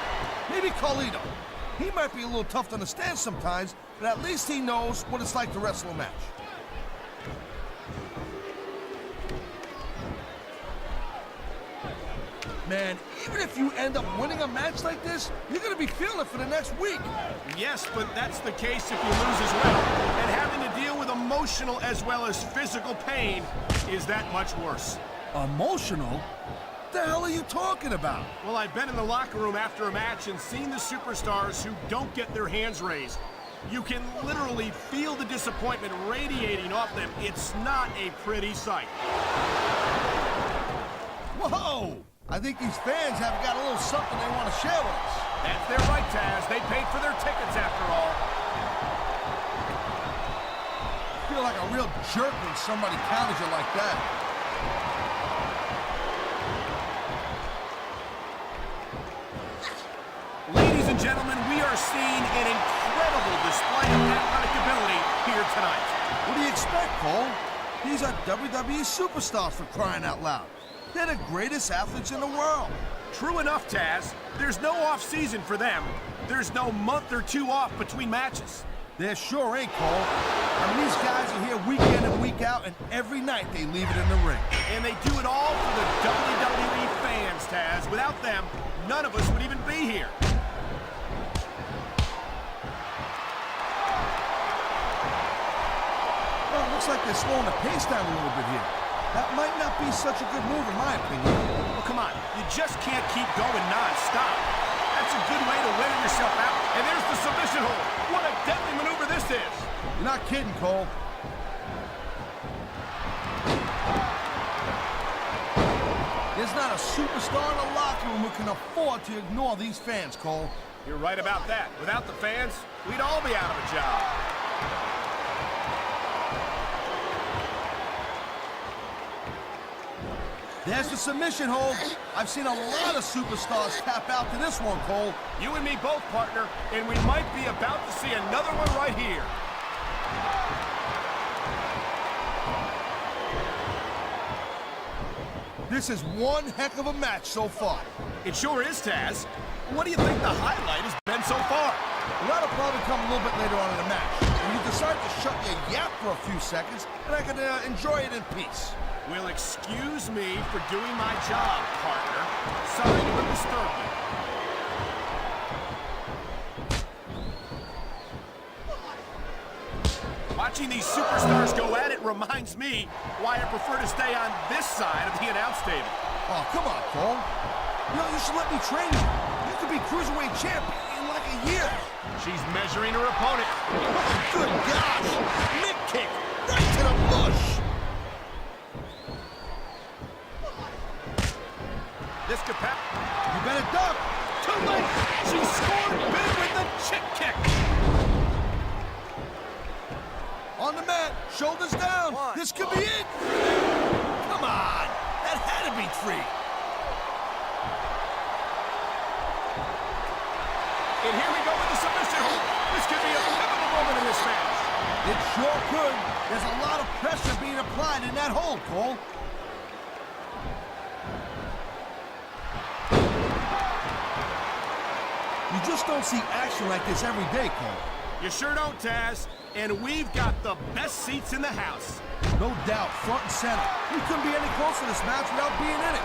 Maybe Carlito. He might be a little tough to understand sometimes, but at least he knows what it's like to wrestle a match. Man, even if you end up winning a match like this, you're gonna be feeling it for the next week. Yes, but that's the case if you lose as well. And having to deal with emotional as well as physical pain is that much worse. Emotional? What the hell are you talking about? Well, I've been in the locker room after a match and seen the superstars who don't get their hands raised. You can literally feel the disappointment radiating off them. It's not a pretty sight. Whoa! I think these fans have got a little something they want to share with us. That's their right, Taz. They paid for their tickets after all. I feel like a real jerk when somebody counters you like that. Ladies and gentlemen, we are seeing an incredible display of athletic ability here tonight. What do you expect, Cole? These are WWE superstars, for crying out loud. They're the greatest athletes in the world. True enough, Taz. There's no off-season for them. There's no month or two off between matches. There sure ain't, Cole. I mean, these guys are here week in and week out, and every night they leave it in the ring. And they do it all for the WWE fans, Taz. Without them, none of us would even be here. Well, it looks like they're slowing the pace down a little bit here. That might not be such a good move, in my opinion. Well, come on. You just can't keep going non-stop. That's a good way to wear yourself out. And there's the submission hold. What a deadly maneuver this is. You're not kidding, Cole. There's not a superstar in the locker room who can afford to ignore these fans, Cole. You're right about that. Without the fans, we'd all be out of a job. There's the submission hold. I've seen a lot of superstars tap out to this one, Cole. You and me both, partner, and we might be about to see another one right here. This is one heck of a match so far. It sure is, Taz. What do you think the highlight has been so far? Well, that'll probably come a little bit later on in the match. When you decide to shut your yap for a few seconds, and I can enjoy it in peace. Well, excuse me for doing my job, partner. Sorry to disturb you. Watching these superstars go at it reminds me why I prefer to stay on this side of the announce table. Oh, come on, Cole. You should let me train you. You could be Cruiserweight champ in like a year. She's measuring her opponent. Good gosh! Mick kick right to the bush. This capacity. You better duck. Too late. She scored big with the chick kick. On the mat, shoulders down. This could be it. Come on. That had to be 3. And here we go with the submission hold. This could be a pivotal moment in this match. It sure could. There's a lot of pressure being applied in that hold, Cole. You just don't see action like this every day, Cole. You sure don't, Taz. And we've got the best seats in the house. No doubt, front and center. We couldn't be any closer to this match without being in it.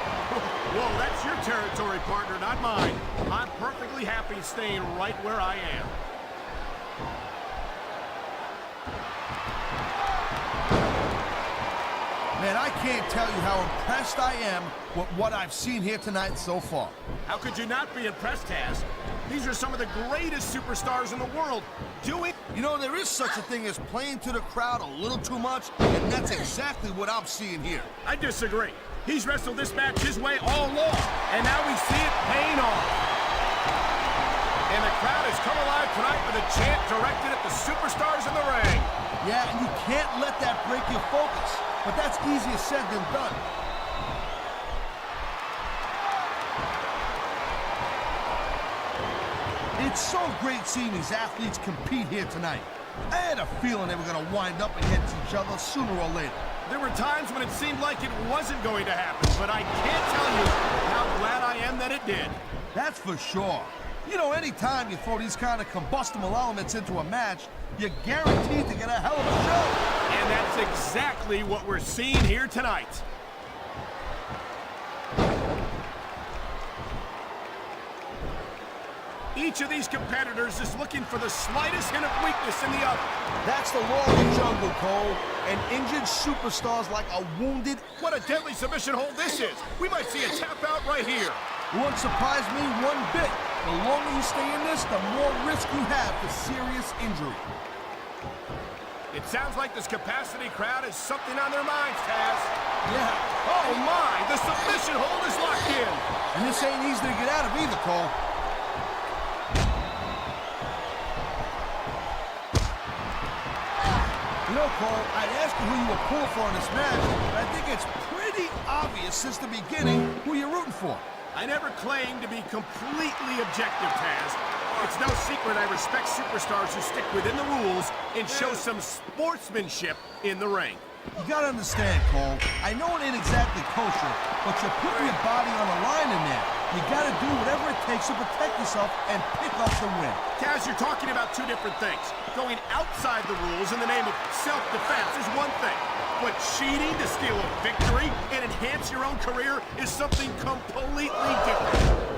Whoa, that's your territory, partner, not mine. I'm perfectly happy staying right where I am. Man, I can't tell you how impressed I am with what I've seen here tonight so far. How could you not be impressed, Taz? These are some of the greatest superstars in the world doing... You know, there is such a thing as playing to the crowd a little too much, and that's exactly what I'm seeing here. I disagree. He's wrestled this match his way all along, and now we see it paying off. And the crowd has come alive tonight with a chant directed at the superstars in the ring. Yeah, and you can't let that break your focus. but that's easier said than done. It's so great seeing these athletes compete here tonight. I had a feeling they were going to wind up against each other sooner or later. There were times when it seemed like it wasn't going to happen, but I can't tell you how glad I am that it did. That's for sure. You know, anytime you throw these kind of combustible elements into a match, you're guaranteed to get a hell of a show. And that's exactly what we're seeing here tonight. Each of these competitors is looking for the slightest hint of weakness in the other. That's the law of the jungle, Cole. And injured superstars like a wounded... What a deadly submission hold this is. We might see a tap out right here. Won't surprise me one bit. The longer you stay in this, the more risk you have for serious injury. It sounds like this capacity crowd has something on their minds, Taz. Yeah. Oh my, the submission hold is locked in. And this ain't easy to get out of either, Cole. You know, Cole, I'd ask you who you were pulling for in this match, but I think it's pretty obvious since the beginning who you're rooting for. I never claimed to be completely objective, Taz. It's no secret I respect superstars who stick within the rules and show some sportsmanship in the ring. You gotta understand, Cole, I know it ain't exactly kosher, but you're putting your body on the line in there. You gotta do whatever it takes to protect yourself and pick up the win. Taz, you're talking about two different things. Going outside the rules in the name of self-defense is one thing, but cheating to steal a victory and enhance your own career is something completely different.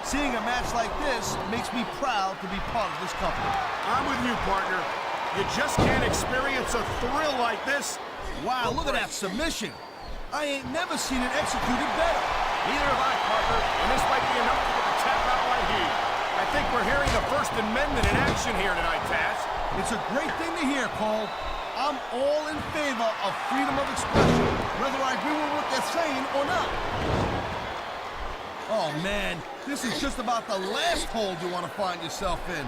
Seeing a match like this makes me proud to be part of this company. I'm with you, partner. You just can't experience a thrill like this. Wow, look at that submission. I ain't never seen it executed better. Neither have I, partner, and this might be enough to get the tap out right here. I think we're hearing the First Amendment in action here tonight, Taz. It's a great thing to hear, Cole. I'm all in favor of freedom of expression, whether I agree with what they're saying or not. Oh, man, this is just about the last hold you want to find yourself in.